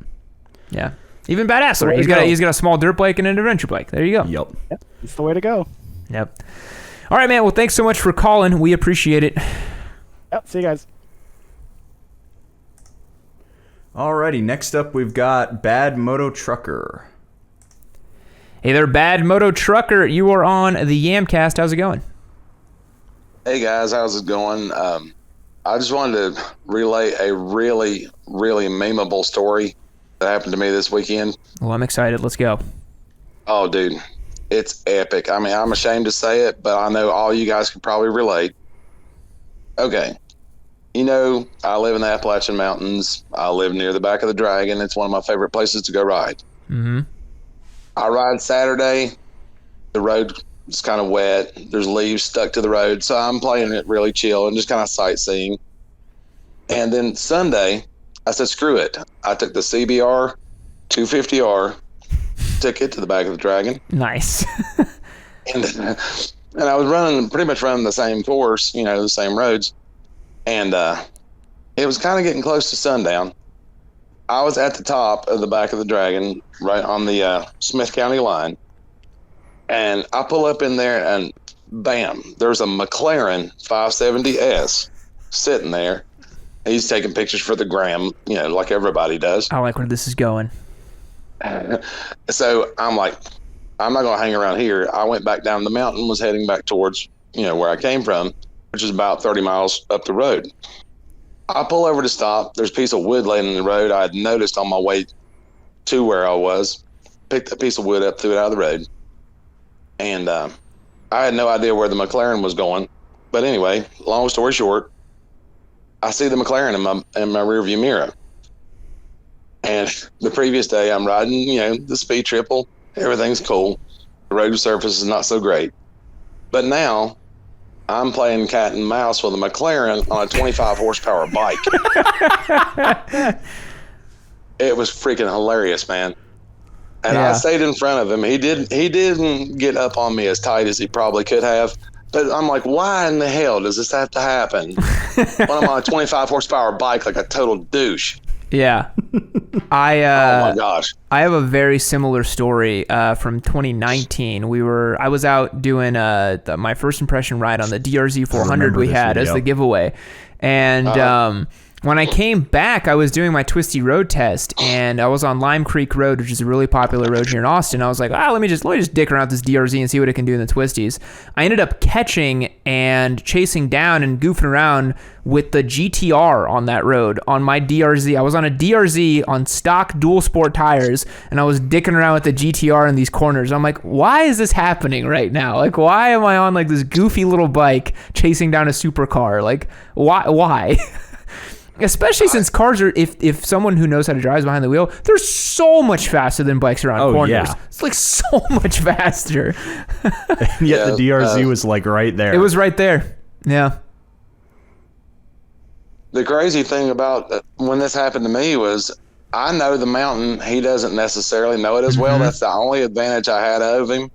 Yeah. Even Badassler, he's got a small dirt bike and an adventure bike. There you go. Yep. It's the way to go. Yep. All right, man. Well, thanks so much for calling. We appreciate it. Yep. See you guys. Alrighty, next up we've got Bad Moto Trucker. Hey there, Bad Moto Trucker. You are on the Yamcast. How's it going? Hey guys, how's it going? I just wanted to relay a really, really memeable story that happened to me this weekend. Well, I'm excited. Let's go. Oh, dude, it's epic. I mean, I'm ashamed to say it, but I know all you guys can probably relate. Okay. I live in the Appalachian Mountains. I live near the back of the Dragon. It's one of my favorite places to go ride. Mm-hmm. I ride Saturday. The road is kind of wet. There's leaves stuck to the road, so I'm playing it really chill and just kind of sightseeing. And then Sunday, I said, screw it. I took the CBR 250R, took it to the back of the Dragon. Nice. and I was pretty much running the same course, the same roads. And it was kind of getting close to sundown. I was at the top of the back of the Dragon, right on the Smith County line. And I pull up in there, and bam, there's a McLaren 570S sitting there. He's taking pictures for the gram, like everybody does. I like where this is going. So I'm like, I'm not going to hang around here. I went back down the mountain, was heading back towards, where I came from, which is about 30 miles up the road. I pull over to stop. There's a piece of wood laying in the road. I had noticed on my way to where I was. Picked a piece of wood up, threw it out of the road. And I had no idea where the McLaren was going. But anyway, long story short, I see the McLaren in my rearview mirror. And the previous day, I'm riding, the speed triple. Everything's cool. The road surface is not so great. But now, I'm playing cat and mouse with a McLaren on a 25 horsepower bike. It was freaking hilarious, man. And I stayed in front of him. He didn't get up on me as tight as he probably could have. But I'm like, why in the hell does this have to happen when I'm on a 25 horsepower bike like a total douche? Yeah. Oh my gosh. I have a very similar story from 2019. I was out doing my first impression ride on the DRZ 400 we had as the giveaway. And when I came back, I was doing my twisty road test, and I was on Lime Creek Road, which is a really popular road here in Austin. I was like, let me just dick around this DRZ and see what it can do in the twisties. I ended up catching and chasing down and goofing around with the GTR on that road on my DRZ. I was on a DRZ on stock dual sport tires, and I was dicking around with the GTR in these corners. I'm like, why is this happening right now? Like, why am I on like this goofy little bike chasing down a supercar? Like, why? Especially since cars are, if someone who knows how to drive is behind the wheel, they're so much faster than bikes around corners. Yeah. It's like so much faster. And yet the DRZ was like right there. It was right there. Yeah. The crazy thing about when this happened to me was I know the mountain. He doesn't necessarily know it as well. That's the only advantage I had over him.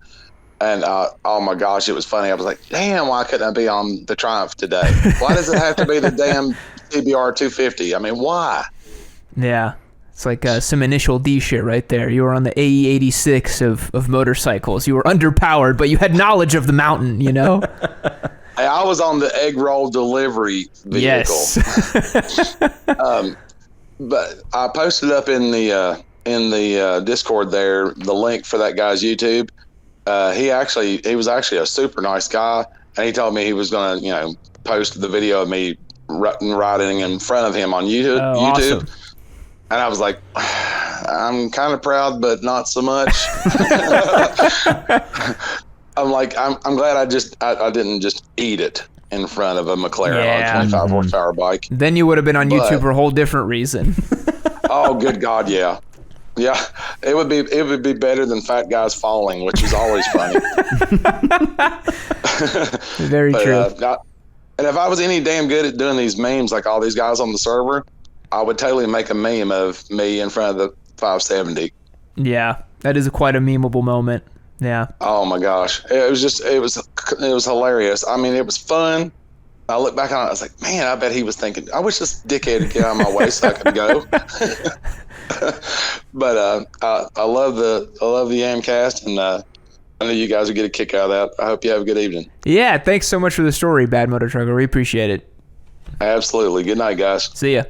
And oh my gosh, it was funny. I was like, damn, why couldn't I be on the Triumph today? Why does it have to be the damn CBR 250? I mean, why? Yeah. It's like some initial D shit right there. You were on the AE86 of motorcycles. You were underpowered, but you had knowledge of the mountain, Hey, I was on the egg roll delivery vehicle. Yes. But I posted up in the Discord there the link for that guy's YouTube. He was actually a super nice guy, and he told me he was going to, post the video of me riding in front of him on YouTube. Awesome. And I was like, I'm kind of proud, but not so much. I'm like, I'm glad I didn't just eat it in front of a McLaren on a 25 horsepower bike. Then you would have been on YouTube for a whole different reason. Oh, good God, yeah. Yeah, it would be better than fat guys falling, which is always funny. Very true. And if I was any damn good at doing these memes like all these guys on the server, I would totally make a meme of me in front of the 570. Yeah, that is quite a memeable moment. Yeah. Oh my gosh, it was hilarious. I mean, it was fun. I look back on it, I was like, man, I bet he was thinking, I wish this dickhead would get out of my way so I could go. But I love the Yamcast, and I know you guys will get a kick out of that. I hope you have a good evening. Yeah, thanks so much for the story, Bad Motor Trucker. We appreciate it. Absolutely. Good night, guys. See ya.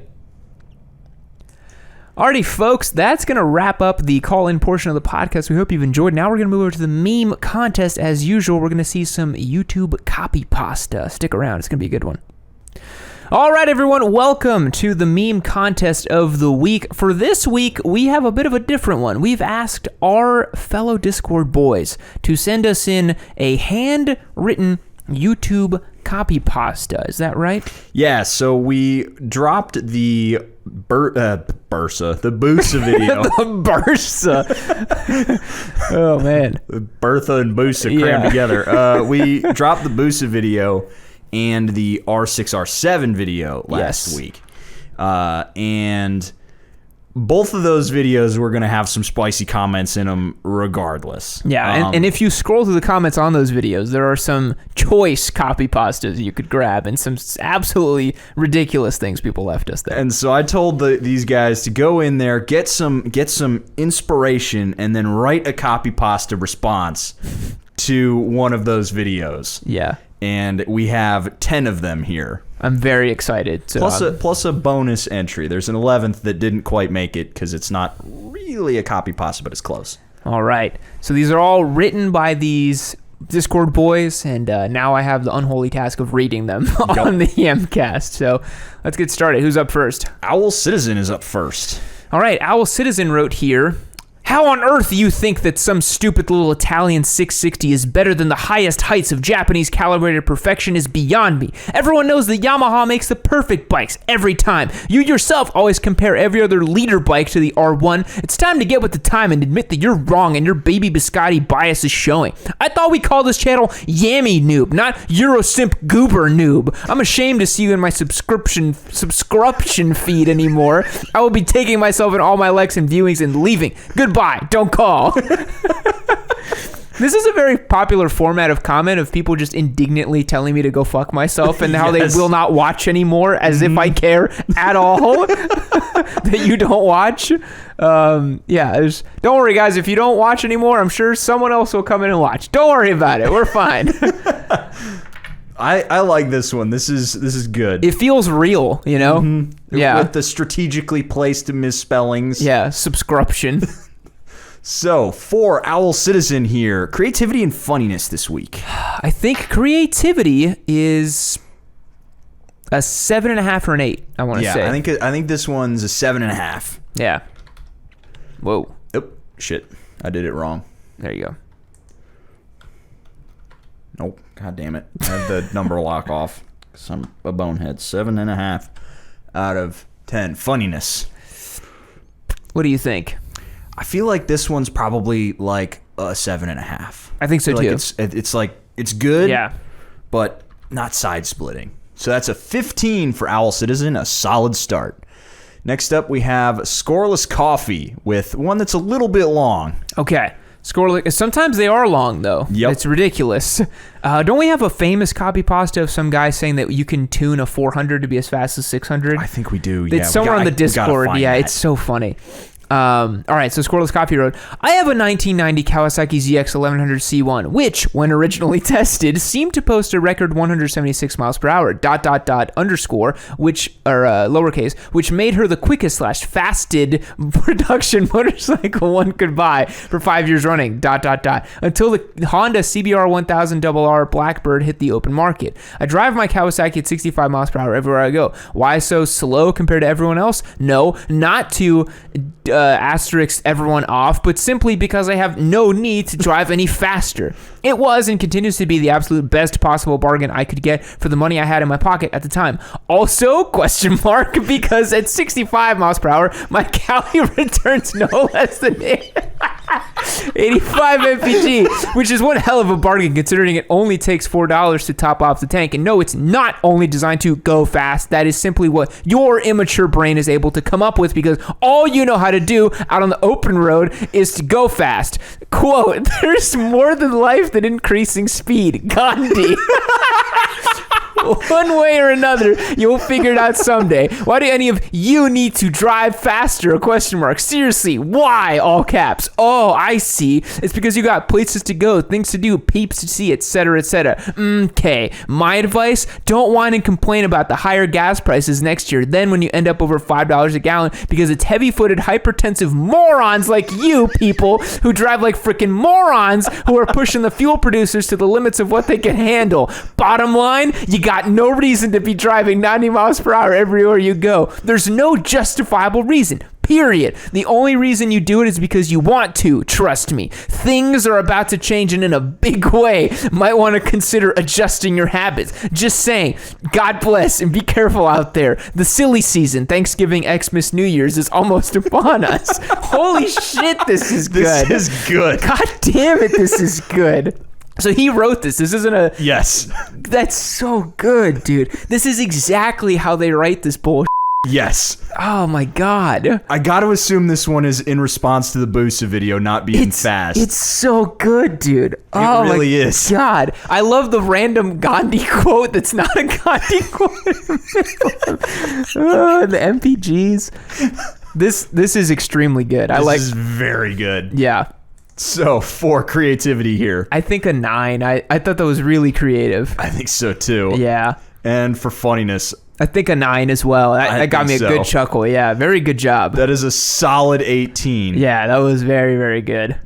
Alrighty, folks, that's going to wrap up the call-in portion of the podcast. We hope you've enjoyed. Now we're going to move over to the meme contest. As usual, we're going to see some YouTube copy pasta. Stick around. It's going to be a good one. All right, everyone, welcome to the meme contest of the week. For this week, we have a bit of a different one. We've asked our fellow Discord boys to send us in a handwritten YouTube copy pasta. Is that right? Yeah, so we dropped the Busa video. The Bursa. Oh, man. Bertha and Busa crammed together. We dropped the Busa video and the R6R7 video last week. And both of those videos were going to have some spicy comments in them regardless. Yeah, and if you scroll through the comments on those videos, there are some choice copy pastas you could grab and some absolutely ridiculous things people left us there. And so I told these guys to go in there, get some inspiration, and then write a copy pasta response to one of those videos. Yeah. And we have 10 of them here. I'm very excited. So Plus a bonus entry. There's an 11th that didn't quite make it because it's not really a copy pasta, but it's close. All right. So these are all written by these Discord boys, and now I have the unholy task of reading them on the Yamcast. So let's get started. Who's up first? Owl Citizen is up first. All right. Owl Citizen wrote here, how on earth do you think that some stupid little Italian 660 is better than the highest heights of Japanese calibrated perfection is beyond me. Everyone knows that Yamaha makes the perfect bikes every time. You yourself always compare every other leader bike to the R1. It's time to get with the time and admit that you're wrong and your baby biscotti bias is showing. I thought we called this channel Yammy Noob, not Eurosimp Goober Noob. I'm ashamed to see you in my subscription feed anymore. I will be taking myself in all my likes and viewings and leaving. Goodbye. Don't call. This is a very popular format of comment of people just indignantly telling me to go fuck myself and how they will not watch anymore, as if I care at all that you don't watch. Don't worry, guys. If you don't watch anymore, I'm sure someone else will come in and watch. Don't worry about it. We're fine. I like this one. This is good. It feels real, you know? Mm-hmm. Yeah. With the strategically placed misspellings. Yeah, subscription. So, for Owl Citizen here, creativity and funniness this week. I think creativity is a 7.5 or an 8, I want to say. I think this one's a 7.5. Yeah. Whoa. Oh, shit. I did it wrong. There you go. Nope. God damn it. I have the number lock off. Because I'm a bonehead. 7.5 out of 10. Funniness. What do you think? I feel like this one's probably like a 7.5. I think so too. It's good, yeah, but not side splitting. So that's a 15 for Owl Citizen, a solid start. Next up, we have Scoreless Coffee with one that's a little bit long. Okay. Scoreless. Sometimes they are long though. Yep. It's ridiculous. Don't we have a famous copy pasta of some guy saying that you can tune a 400 to be as fast as 600? I think we do. It's somewhere on the Discord. Yeah, it's so funny. All right, so Scoreless Coffee wrote, I have a 1990 Kawasaki ZX 1100C1, which, when originally tested, seemed to post a record 176 miles per hour, _, which, or lowercase, which made her the quickest / fasted production motorcycle one could buy for 5 years running, .. until the Honda CBR 1000 RR Blackbird hit the open market. I drive my Kawasaki at 65 miles per hour everywhere I go. Why so slow compared to everyone else? No, not to asterisk everyone off, but simply because I have no need to drive any faster. It was and continues to be the absolute best possible bargain I could get for the money I had in my pocket at the time. Also, because at 65 miles per hour, my Cali returns no less than 85 mpg, which is one hell of a bargain considering it only takes $4 to top off the tank. And no, it's not only designed to go fast. That is simply what your immature brain is able to come up with, because all you know how to do out on the open road is to go fast. Quote, there's more than life than increasing speed. Gandhi. One way or another, you'll figure it out someday. Why do any of you need to drive faster? ? Seriously, why? All caps. Oh, I see. It's because you got places to go, things to do, peeps to see, etc., etc. Okay. My advice, don't whine and complain about the higher gas prices next year. Then when you end up over $5 a gallon, because it's heavy-footed, hypertensive morons like you people who drive like freaking morons who are pushing the fuel producers to the limits of what they can handle. Bottom line, you got no reason to be driving 90 miles per hour everywhere you go. There's no justifiable reason. Period. The only reason you do it is because you want to. Trust me. Things are about to change and in a big way. Might want to consider adjusting your habits. Just saying. God bless and be careful out there. The silly season, Thanksgiving, Xmas, New Year's, is almost upon us. Holy shit, this is good. This is good. God damn it, this is good. So he wrote this. This isn't a... Yes. That's so good, dude. This is exactly how they write this bullshit. Yes. Oh my god. I got to assume this one is in response to the Busa video not being fast. It's so good, dude. It really is. God. I love the random Gandhi quote that's not a Gandhi quote. The MPGs. This is extremely good. This is very good. Yeah. So for creativity here, I think a 9. I thought that was really creative. I think so too. Yeah. And for funniness, I think a 9 as well. That got me a think so. good chuckle. Yeah, very good job. that is a solid 18. Yeah, that was very, very good.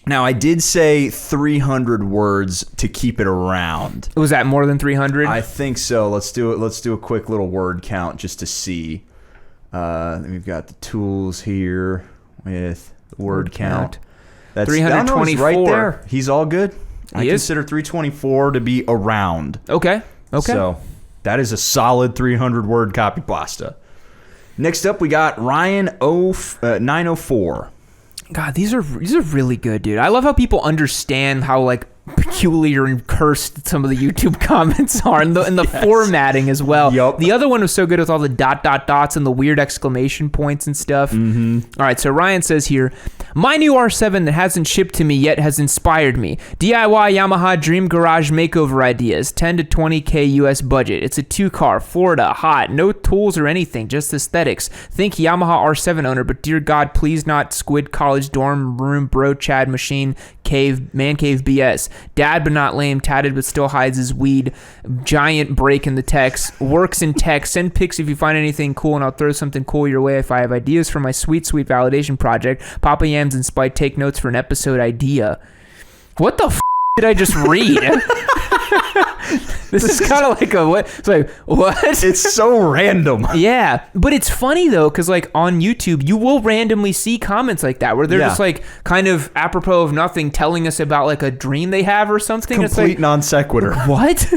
Now, I did say 300 words to keep it around. Was that more than 300? I think so. Let's do it. Let's do a quick little word count just to see. We've got the tools here with the word count. That's 324. He's right there. He's all good. I is? consider 324 to be around. Okay. So that is a solid 300 word copy pasta. Next up, we got Ryan 904. God, these are really good, dude. I love how people understand how like peculiar and cursed some of the YouTube comments are, and the formatting as well. Yep. The other one was so good with all the ... dots and the weird exclamation points and stuff. All right, so Ryan says here, my new R7 that hasn't shipped to me yet has inspired me. DIY Yamaha Dream Garage makeover ideas, 10 to 20K US budget. It's a 2-car, Florida, hot, no tools or anything, just aesthetics. Think Yamaha R7 owner, but dear God, please not squid college dorm room bro Chad machine cave man cave BS. Dad but not lame, tatted but still hides his weed, giant break in the text, works in tech, send pics if you find anything cool and I'll throw something cool your way if I have ideas for my sweet validation project. Papa Yams and Spite take notes for an episode idea. What the f*** did I just read? This is kind of like a what? It's like, what? It's so random. Yeah, but it's funny though, because like on YouTube, you will randomly see comments like that where they're just like kind of apropos of nothing, telling us about like a dream they have or something. Complete it's like, non sequitur. What?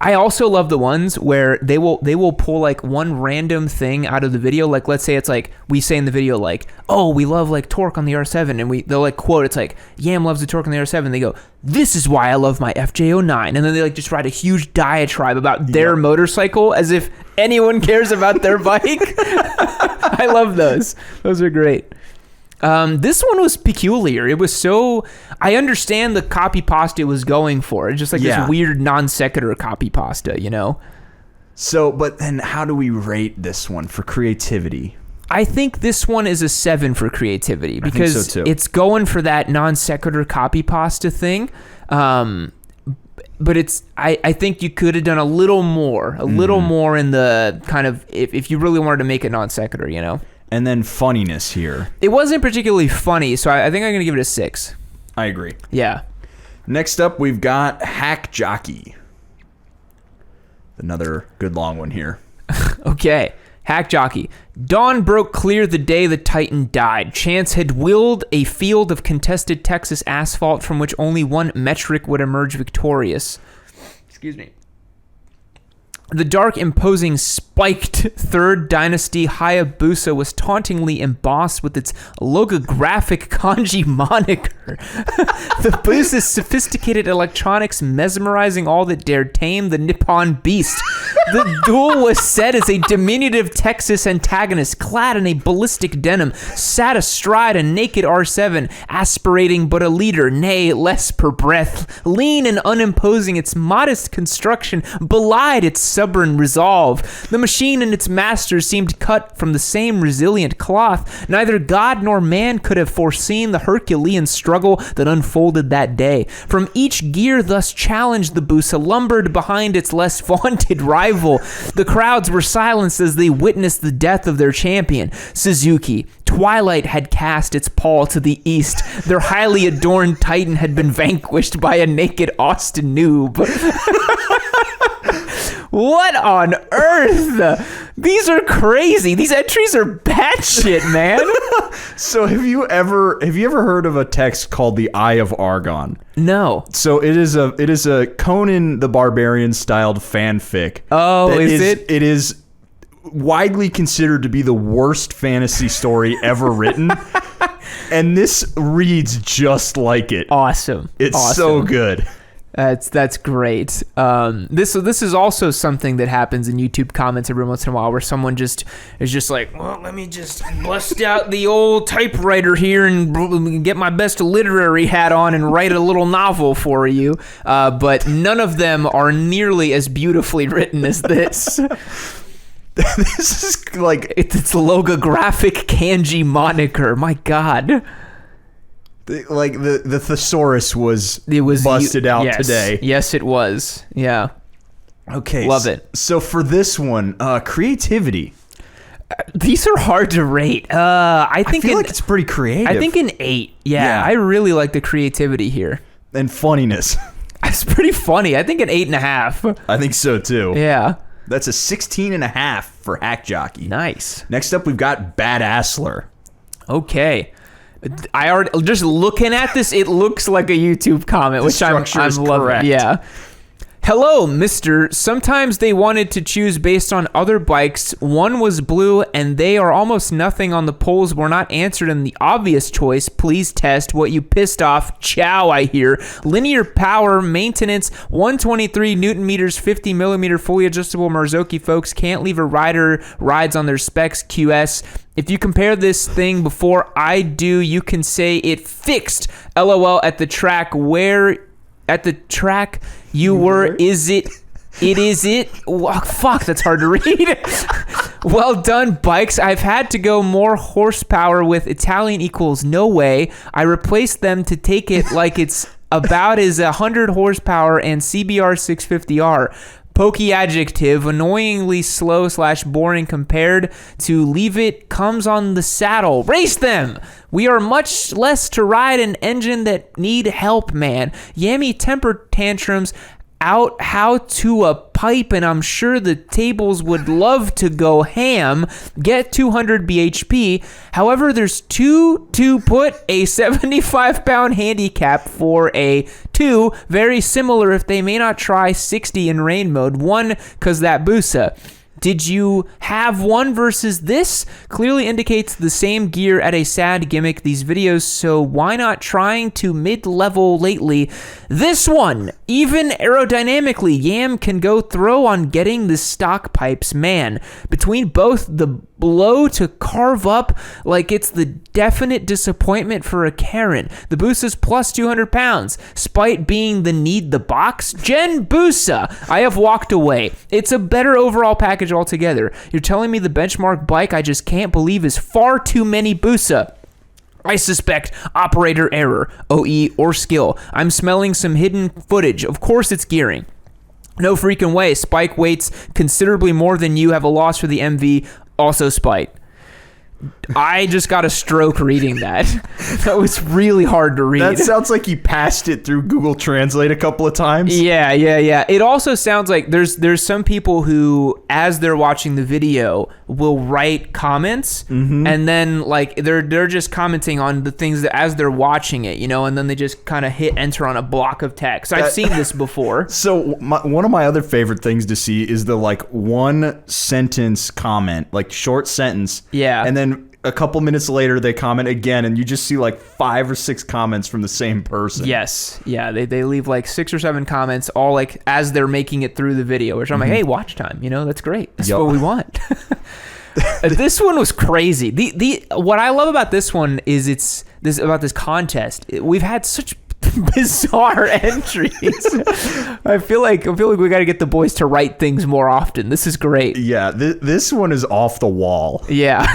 I also love the ones where they will pull like one random thing out of the video. Like let's say it's like we say in the video like, oh, we love like torque on the R7, and they'll like quote, it's like Yam loves the torque on the R7. They go, this is why I love my FJ09, and then they like just write a huge diatribe about their motorcycle as if anyone cares about their bike. I love those. Those are great. This one was peculiar. It was so... I understand the copy pasta it was going for. It's just like this weird non sequitur copy pasta, you know? So, but then how do we rate this one for creativity? I think this one is a 7 for creativity because I think so too. It's going for that non sequitur copy pasta thing. But it's... I think you could have done a little more. A little more in the kind of... If you really wanted to make it non sequitur, you know? And then funniness here. It wasn't particularly funny, so I think I'm going to give it a 6. I agree. Yeah. Next up, we've got Hack Jockey. Another good long one here. Okay. Hack Jockey. Dawn broke clear the day the Titan died. Chance had willed a field of contested Texas asphalt from which only one metric would emerge victorious. Excuse me. The dark, imposing, spiked 3rd Dynasty Hayabusa was tauntingly embossed with its logographic kanji moniker. The Busa's sophisticated electronics mesmerizing all that dared tame the Nippon beast. The duel was set as a diminutive Texas antagonist clad in a ballistic denim, sat astride a naked R7, aspirating but a leader, nay, less per breath. Lean and unimposing, its modest construction belied its stubborn resolve. The machine and its masters seemed cut from the same resilient cloth. Neither God nor man could have foreseen the Herculean struggle that unfolded that day. From each gear thus challenged, the Busa lumbered behind its less vaunted rival. The crowds were silenced as they witnessed the death of their champion, Suzuki. Twilight had cast its pall to the east. Their highly adorned Titan had been vanquished by a naked Austin noob. What on earth? These are crazy. These entries are batshit, man. So have you ever heard of a text called the Eye of Argon? No. So it is a Conan the Barbarian styled fanfic. Oh, is it? It is widely considered to be the worst fantasy story ever written. And this reads just like it. Awesome. It's awesome. so good. That's great. This is also something that happens in YouTube comments every once in a while, where someone just is just like, well, let me just bust out the old typewriter here and get my best literary hat on and write a little novel for you. But none of them are nearly as beautifully written as this. This is like it's logographic kanji moniker. My God. The thesaurus was busted out yes. today. Yes, it was. Yeah. Okay. Love it. So for this one, creativity. These are hard to rate. I feel like it's pretty creative. I think an 8. Yeah, I really like the creativity here. And funniness. It's pretty funny. I think an 8.5. I think so too. Yeah. That's a 16.5 for Hack Jockey. Nice. Next up, we've got Badassler. Okay. I already just looking at this, it looks like a YouTube comment, which I'm loving. Correct. Yeah. Hello, mister. Sometimes they wanted to choose based on other bikes. One was blue, and they are almost nothing on the polls were not answered in the obvious choice. Please test what you pissed off. Ciao, I hear. Linear power, maintenance, 123 Newton meters, 50 millimeter fully adjustable Marzocchi folks. Can't leave a rider rides on their specs, QS. If you compare this thing before I do, you can say it fixed. LOL at the track where... At the track you were, is it? Oh, fuck, that's hard to read. Well done, bikes. I've had to go more horsepower with Italian equals no way. I replaced them to take it like it's about as 100 horsepower and CBR 650R. Pokey adjective, annoyingly slow / boring compared to leave it comes on the saddle. Race them! We are much less to ride an engine that need help, man. Yammy temper tantrums out how to a pipe, and I'm sure the tables would love to go ham. Get 200 bhp. However, there's to put a 75-pound handicap for a 2, very similar if they may not try 60 in rain mode. 1, cause that Busa. Did you have one versus this? Clearly indicates the same gear at a sad gimmick these videos, so why not trying to mid-level lately? This one, even aerodynamically, Yam can go throw on getting the stock pipes, man. Between both the blow to carve up like it's the definite disappointment for a Karen. The Busa's plus 200 pounds, spite being the need the box. Gen Busa, I have walked away. It's a better overall package altogether. You're telling me the benchmark bike I just can't believe is far too many Busa. I suspect operator error, OE, or skill. I'm smelling some hidden footage. Of course it's gearing. No freaking way. Spike weights considerably more than you. Have a loss for the MV. Also spite. I just got a stroke reading that. That was really hard to read. That sounds like you passed it through Google Translate a couple of times. Yeah. It also sounds like there's some people who, as they're watching the video, will write comments, and then like they're just commenting on the things that as they're watching it, and then they just kind of hit enter on a block of text. I've seen this before. So one of my other favorite things to see is the like one sentence comment, like short sentence. Yeah. And then a couple minutes later they comment again, and you just see like 5 or 6 comments from the same person. Yes. Yeah. They leave like 6 or 7 comments all like as they're making it through the video, which I'm like, hey, watch time. That's great. That's what we want. This one was crazy. The what I love about this one is about this contest. We've had such bizarre entries. I feel like we got to get the boys to write things more often. This is great. Yeah, this one is off the wall. Yeah.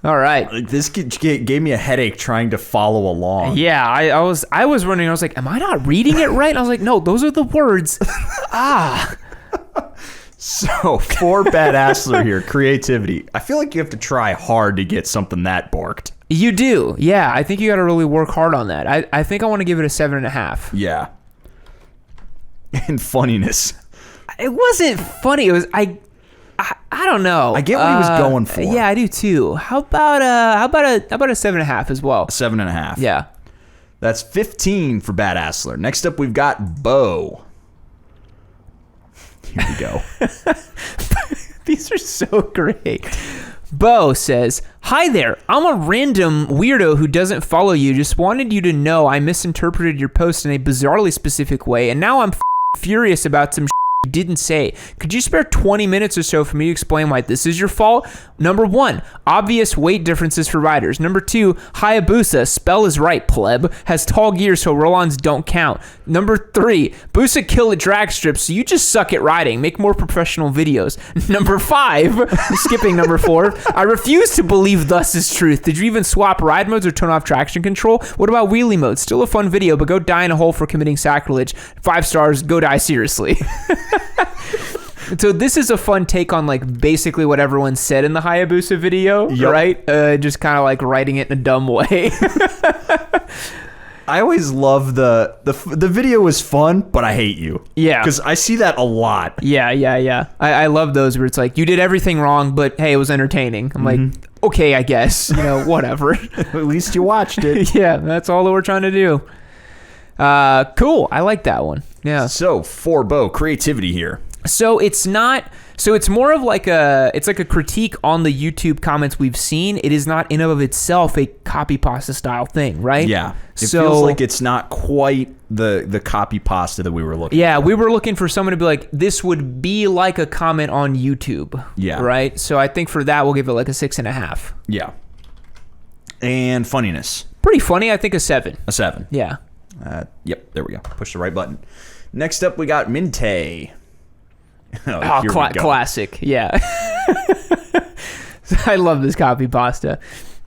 All right. Like, this gave me a headache trying to follow along. Yeah, I was wondering. I was like, am I not reading it right? And I was like, no, those are the words. So for Badassler here, creativity. I feel like you have to try hard to get something that borked. You do. Yeah, I think you got to really work hard on that. I think I want to give it a 7.5. Yeah. And funniness. It wasn't funny. It was I don't know. I get what he was going for. Yeah, I do too. How about a 7.5 as well? 7.5. Yeah. That's 15 for Badassler. Next up, we've got Bo. Here we go. These are so great. Bo says, hi there. I'm a random weirdo who doesn't follow you. Just wanted you to know I misinterpreted your post in a bizarrely specific way, and now I'm furious about some you didn't say. Could you spare 20 minutes or so for me to explain why this is your fault? Number 1, obvious weight differences for riders. Number 2, Hayabusa, spell is right, pleb, has tall gears so roll-ons don't count. Number 3, Busa kill at drag strips, so you just suck at riding. Make more professional videos. Number 5, skipping number 4, I refuse to believe thus is truth. Did you even swap ride modes or turn off traction control? What about wheelie mode? Still a fun video, but go die in a hole for committing sacrilege. 5 stars, go die seriously. So this is a fun take on like basically what everyone said in the Hayabusa video, right? Just kind of like writing it in a dumb way. I always love the video was fun, but I hate you. Yeah. Because I see that a lot. Yeah. I love those where it's like, you did everything wrong, but hey, it was entertaining. I'm like, okay, I guess, whatever. At least you watched it. Yeah, that's all that we're trying to do. Cool. I like that one. Yeah. So for Bo, creativity here. So it's more of like it's like a critique on the YouTube comments we've seen. It is not in and of itself a copy pasta style thing, right? Yeah. It feels like it's not quite the copy pasta that we were looking for. Yeah, we were looking for someone to be like, this would be like a comment on YouTube. Yeah. Right? So I think for that, we'll give it like a 6.5. Yeah. And funniness. Pretty funny. I think a 7. A 7. Yeah. Yep, there we go. Push the right button. Next up, we got Minte. Classic. Yeah. I love this copy pasta.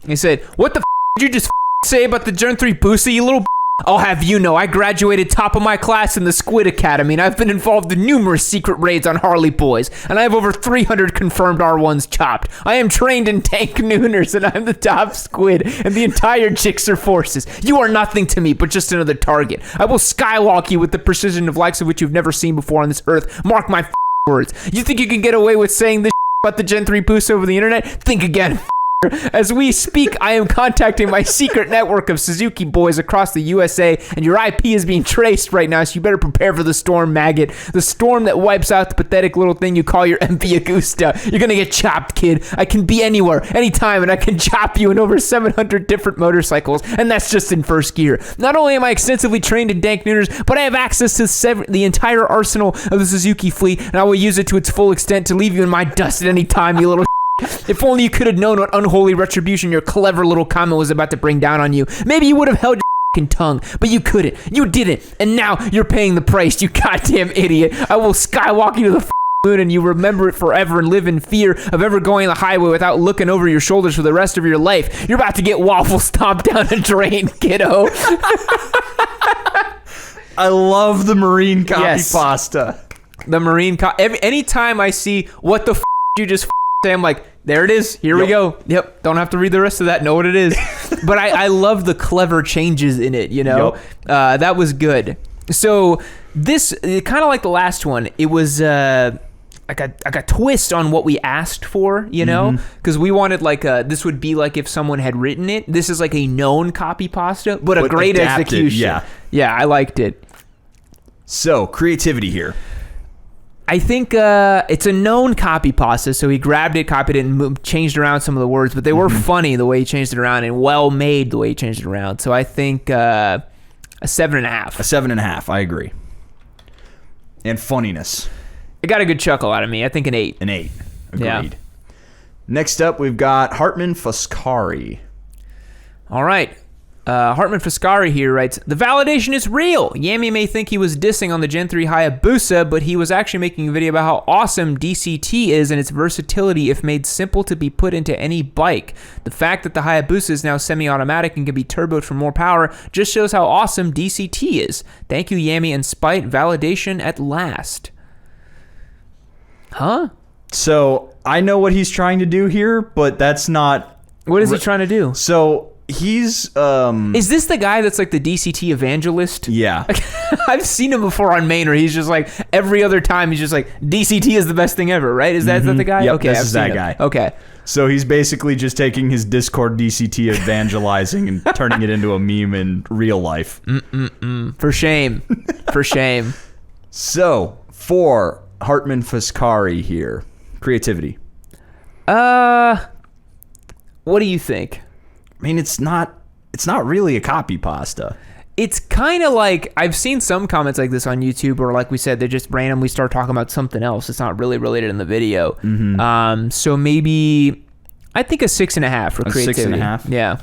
He said, what the did you just say about the Gen 3 Busa, you little I'll have you know, I graduated top of my class in the Squid Academy, and I've been involved in numerous secret raids on Harley Boys, and I have over 300 confirmed R1s chopped. I am trained in tank nooners, and I'm the top squid in the entire Jixer forces. You are nothing to me, but just another target. I will skywalk you with the precision of likes of which you've never seen before on this earth. Mark my words. You think you can get away with saying this about the Gen 3 Busa over the internet? Think again. As we speak, I am contacting my secret network of Suzuki boys across the USA, and your IP is being traced right now, so you better prepare for the storm, maggot. The storm that wipes out the pathetic little thing you call your MP Augusta. You're gonna get chopped, kid. I can be anywhere, anytime, and I can chop you in over 700 different motorcycles, and that's just in first gear. Not only am I extensively trained in dank nooners, but I have access to the entire arsenal of the Suzuki fleet, and I will use it to its full extent to leave you in my dust at any time, you little If only you could have known what unholy retribution your clever little comment was about to bring down on you. Maybe you would have held your tongue, but you couldn't. You didn't, and now you're paying the price, you goddamn idiot. I will skywalk you to the moon, and you remember it forever and live in fear of ever going on the highway without looking over your shoulders for the rest of your life. You're about to get waffle stomped down a drain, kiddo. I love the marine copy pasta. The marine anytime I see what the you just say, I'm like, there it is. Here we go. Yep. Don't have to read the rest of that. Know what it is. But I love the clever changes in it, That was good. So this, kind of like the last one, it was like a twist on what we asked for, because we wanted this would be like if someone had written it. This is like a known copy pasta, but a great adapted, execution. Yeah, I liked it. So creativity here. I think it's a known copy pasta, so he grabbed it, copied it, and changed around some of the words, but they were funny the way he changed it around and well made the way he changed it around. So I think a 7.5. A 7.5, I agree. And funniness. It got a good chuckle out of me. I think an 8. An 8. Agreed. Yeah. Next up, we've got Hartman Foskari. All right. Hartman Foskari here writes, the validation is real. Yami may think he was dissing on the Gen 3 Hayabusa, but he was actually making a video about how awesome DCT is and its versatility if made simple to be put into any bike. The fact that the Hayabusa is now semi-automatic and can be turboed for more power just shows how awesome DCT is. Thank you, Yami and Spite. Validation at last. Huh? So, I know what he's trying to do here, but that's not... What is he trying to do? So... He's Is this the guy that's like the DCT evangelist? Yeah. I've seen him before on Main, where he's just like every other time he's just like DCT is the best thing ever, right? Is that the guy? Yep, okay, this I've is seen that him. guy. Okay. So he's basically just taking his Discord DCT evangelizing and turning it into a meme in real life. For shame. For shame. So, for Hartman Foskari here, creativity. What do you think? I mean, it's not really a copy pasta. it's kind of like, I've seen some comments like this on YouTube, or like we said, they just randomly start talking about something else. It's not really related in the video. So maybe, I think a 6.5 for creativity. 6.5? Yeah.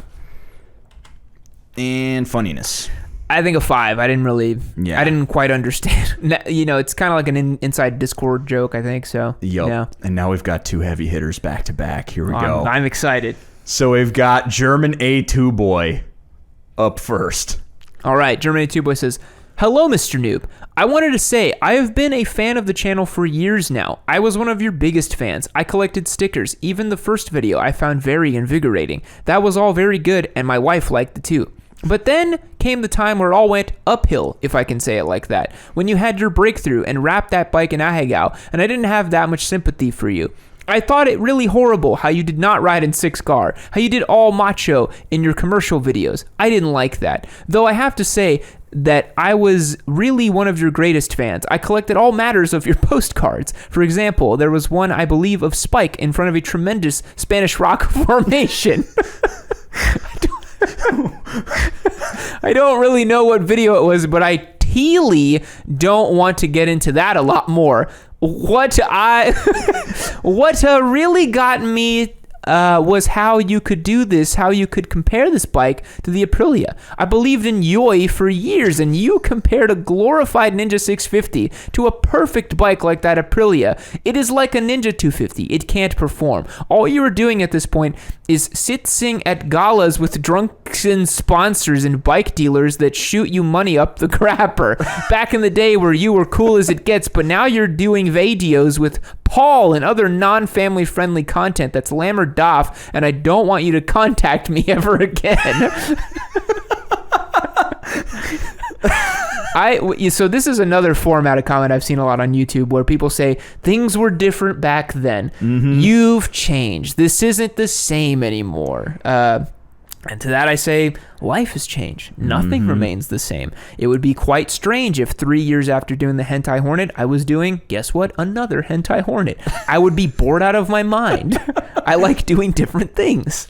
And funniness. I think a 5. I didn't quite understand. You know, it's kind of like an inside Discord joke, I think, so. Yup. Yeah. And now we've got 2 heavy hitters back to back. Here we go. I'm excited. So we've got German A2 Boy up first. All right, German A2 Boy says, "Hello, Mr. Noob. I wanted to say, I have been a fan of the channel for years now. I was one of your biggest fans. I collected stickers. Even the first video I found very invigorating. That was all very good, and my wife liked it too. But then came the time where it all went uphill, if I can say it like that, when you had your breakthrough and wrapped that bike in Ahegao, and I didn't have that much sympathy for you. I thought it really horrible how you did not ride in 6-car, how you did all macho in your commercial videos. I didn't like that. Though I have to say that I was really one of your greatest fans. I collected all matters of your postcards. For example, there was one, I believe, of Spike in front of a tremendous Spanish rock formation." I don't really know what video it was, but I really don't want to get into that a lot more. What really got me was how you could do this, how you could compare this bike to the Aprilia. I believed in Yoi for years, and you compared a glorified Ninja 650 to a perfect bike like that Aprilia. It is like a Ninja 250. It can't perform. All you are doing at this point is sitting at galas with drunken sponsors and bike dealers that shoot you money up the crapper. Back in the day where you were cool as it gets, but now you're doing videos with Paul and other non-family friendly content that's lammered off, and I don't want you to contact me ever again. So this is another format of comment I've seen a lot on YouTube where people say things were different back then. You've changed. This isn't the same anymore. And to that I say, life has changed. Nothing remains the same. It would be quite strange if 3 years after doing the Hentai Hornet, I was doing, guess what? Another Hentai Hornet. I would be bored out of my mind. I like doing different things.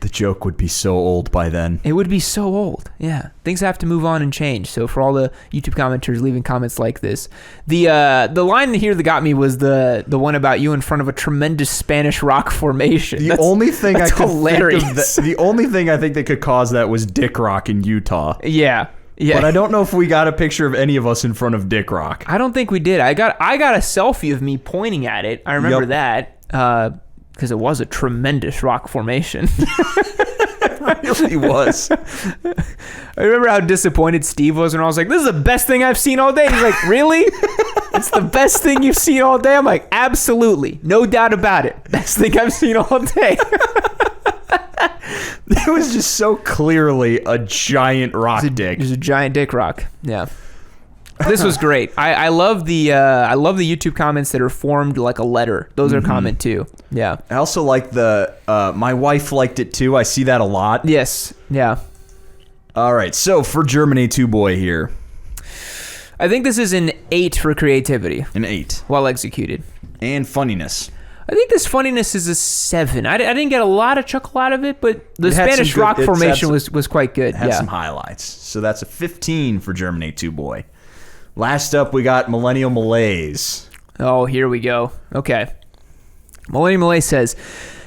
The joke would be so old by then. It would be so old. Yeah. Things have to move on and change. So for all the YouTube commenters leaving comments like this, the line here that got me was the one about you in front of a tremendous Spanish rock formation. The only thing I could hilarious. think of the only thing I think that could cause that was Dick Rock in Utah. Yeah. Yeah. But I don't know if we got a picture of any of us in front of Dick Rock. I don't think we did. I got a selfie of me pointing at it. I remember that. Because it was a tremendous rock formation. It really was. I remember how disappointed Steve was when I was like, this is the best thing I've seen all day. He's like, really? It's the best thing you've seen all day? I'm like, absolutely. No doubt about it. Best thing I've seen all day. It was just so clearly a giant rock dick. It was a giant dick rock. Yeah. This was great. I love the YouTube comments that are formed like a letter. Those are common too. Yeah. I also like the my wife liked it too. I see that a lot. Yes. Yeah. All right. So for German A2 Boy here, I think this is an 8 for creativity. An 8. Well executed. And funniness. I think this funniness is a 7. I didn't get a lot of chuckle out of it, but the Spanish rock formation was quite good. It had some highlights. So that's a 15 for German A2 Boy. Last up, we got Millennial Malaise. Oh, here we go. Okay. Millennial Malaise says,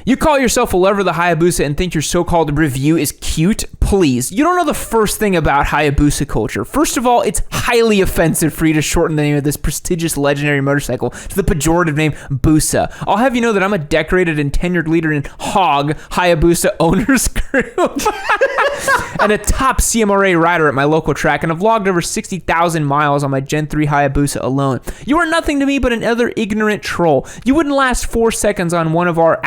you call yourself a lover of the Hayabusa and think your so-called review is cute? Please. You don't know the first thing about Hayabusa culture. First of all, it's highly offensive for you to shorten the name of this prestigious legendary motorcycle to the pejorative name Busa. I'll have you know that I'm a decorated and tenured leader in Hog Hayabusa Owners Group and a top CMRA rider at my local track, and I've logged over 60,000 miles on my Gen 3 Hayabusa alone. You are nothing to me but another ignorant troll. You wouldn't last 4 seconds on one of our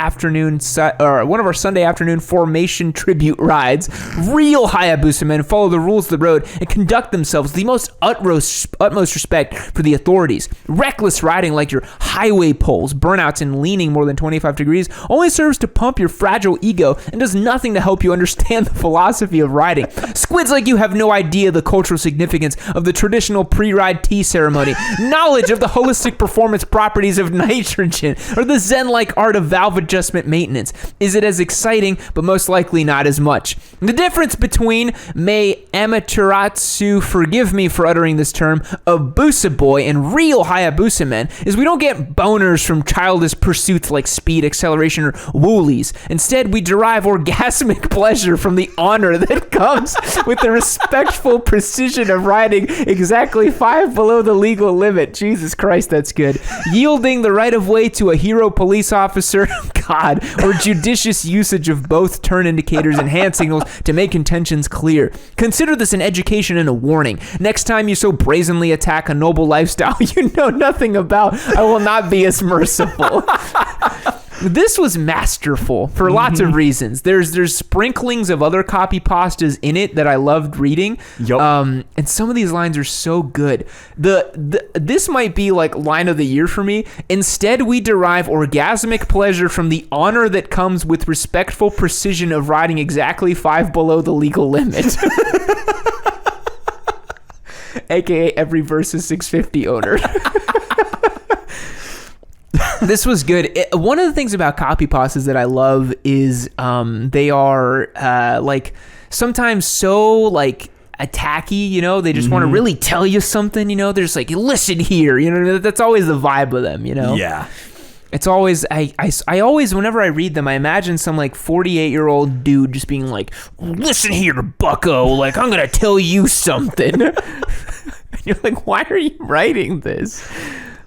Sunday afternoon formation tribute rides. Real Hayabusa men follow the rules of the road and conduct themselves with the most utmost respect for the authorities. Reckless riding like your highway poles, burnouts, and leaning more than 25 degrees only serves to pump your fragile ego and does nothing to help you understand the philosophy of riding. Squids like you have no idea the cultural significance of the traditional pre-ride tea ceremony, knowledge of the holistic performance properties of nitrogen, or the zen-like art of valve adjustment maintenance. Is it as exciting, but most likely not as much? The difference difference between, may Amaterasu forgive me for uttering this term, a Busa boy and real Hayabusa men is we don't get boners from childish pursuits like speed, acceleration, or woolies. Instead, we derive orgasmic pleasure from the honor that comes with the respectful precision of riding exactly 5 below the legal limit. Jesus Christ, that's good. Yielding the right of way to a hero police officer, God, or judicious usage of both turn indicators and hand signals to make intentions clear. Consider this an education and a warning. Next time you so brazenly attack a noble lifestyle you know nothing about, I will not be as merciful. This was masterful for lots of reasons. There's sprinklings of other copy pastas in it that I loved reading. Yep. And some of these lines are so good. This might be like line of the year for me. Instead, we derive orgasmic pleasure from the honor that comes with respectful precision of riding exactly 5 below the legal limit. AKA every versus 650 owner. This was good. One of the things about copy pastas that I love is they are like sometimes so like attacky, you know, they just want to really tell you something, you know, they're just like, listen here, you know, that's always the vibe of them, you know? Yeah. It's always, I always, whenever I read them, I imagine some like 48-year-old dude just being like, listen here, bucko, like I'm going to tell you something. And you're like, why are you writing this?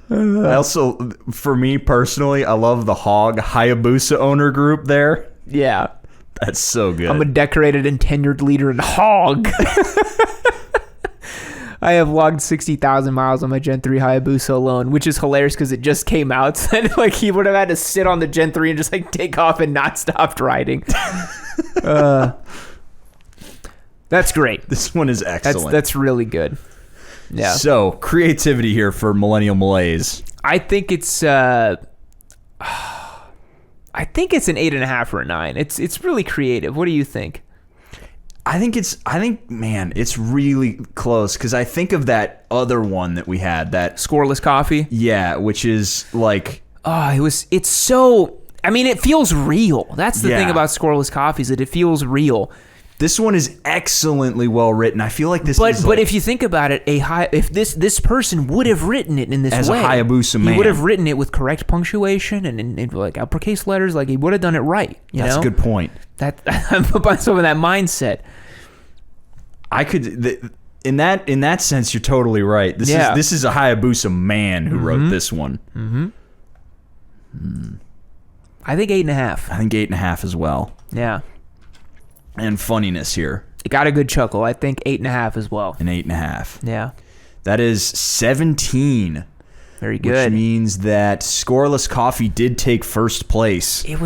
I also, for me personally, I love the Hog Hayabusa owner group there. Yeah. That's so good. I'm a decorated and tenured leader in Hog. I have logged 60,000 miles on my Gen 3 Hayabusa alone, which is hilarious because it just came out. So then, like, he would have had to sit on the Gen 3 and just like take off and not stop riding. That's great. This one is excellent. That's really good. Yeah. So, creativity here for Millennial Malaise. I think it's an 8.5 or a 9. It's really creative. What do you think? Man, it's really close because I think of that other one that we had, that Scoreless Coffee. Yeah, which is like, it's so, I mean, it feels real. That's the thing about Scoreless Coffee is that it feels real. This one is excellently well written. I feel like this is but if you think about it, if this person would have written it in this as way, a Hayabusa man, he would have written it with correct punctuation and in like uppercase letters, like he would have done it right. That's a good point. I'm by some of that mindset. I could, in that sense, you're totally right. This is a Hayabusa man who wrote this one. I think 8.5. I think 8.5 as well. Yeah. And funniness here. It got a good chuckle. I think 8.5 as well. An 8.5. Yeah. That is 17. Very good. Which means that Scoreless Coffee did take first place. It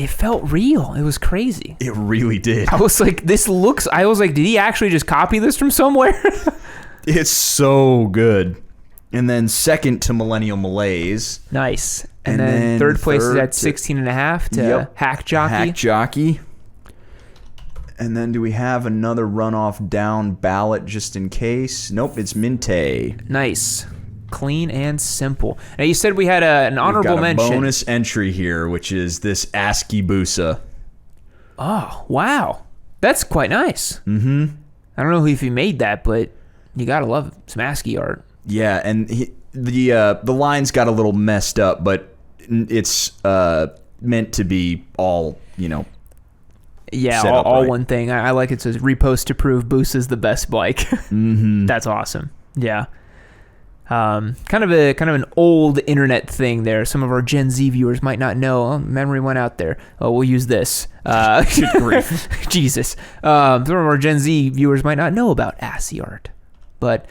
felt real. It was crazy. It really did. I was like, did he actually just copy this from somewhere? It's so good. And then second to Millennial Malaise. Nice. And then third place is at 16.5 to Hack Jockey. Hack Jockey. And then do we have another runoff down ballot just in case? Nope, it's Minte. Nice. Clean and simple. Now, you said we had an honorable mention. Bonus entry here, which is this ASCII Busa. Oh, wow. That's quite nice. Mm-hmm. I don't know if he made that, but you gotta love some ASCII art. Yeah, and the lines got a little messed up, but it's meant to be all, you know, yeah, all right. One thing. I like it says repost to prove Busa's the best bike. Mm-hmm. That's awesome. Yeah. Kind of an old internet thing there. Some of our Gen Z viewers might not know. Oh, memory went out there. Oh, we'll use this. Good grief. Jesus. Some of our Gen Z viewers might not know about ASCII art. But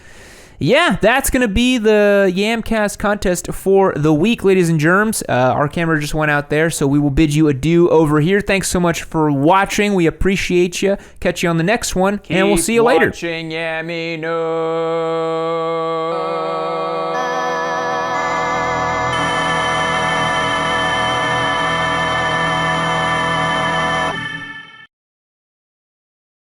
yeah, that's going to be the Yamcast contest for the week, ladies and germs. Our camera just went out there, so we will bid you adieu over here. Thanks so much for watching. We appreciate you. Catch you on the next one, and we'll see you later. Keep watching, yeah, me know.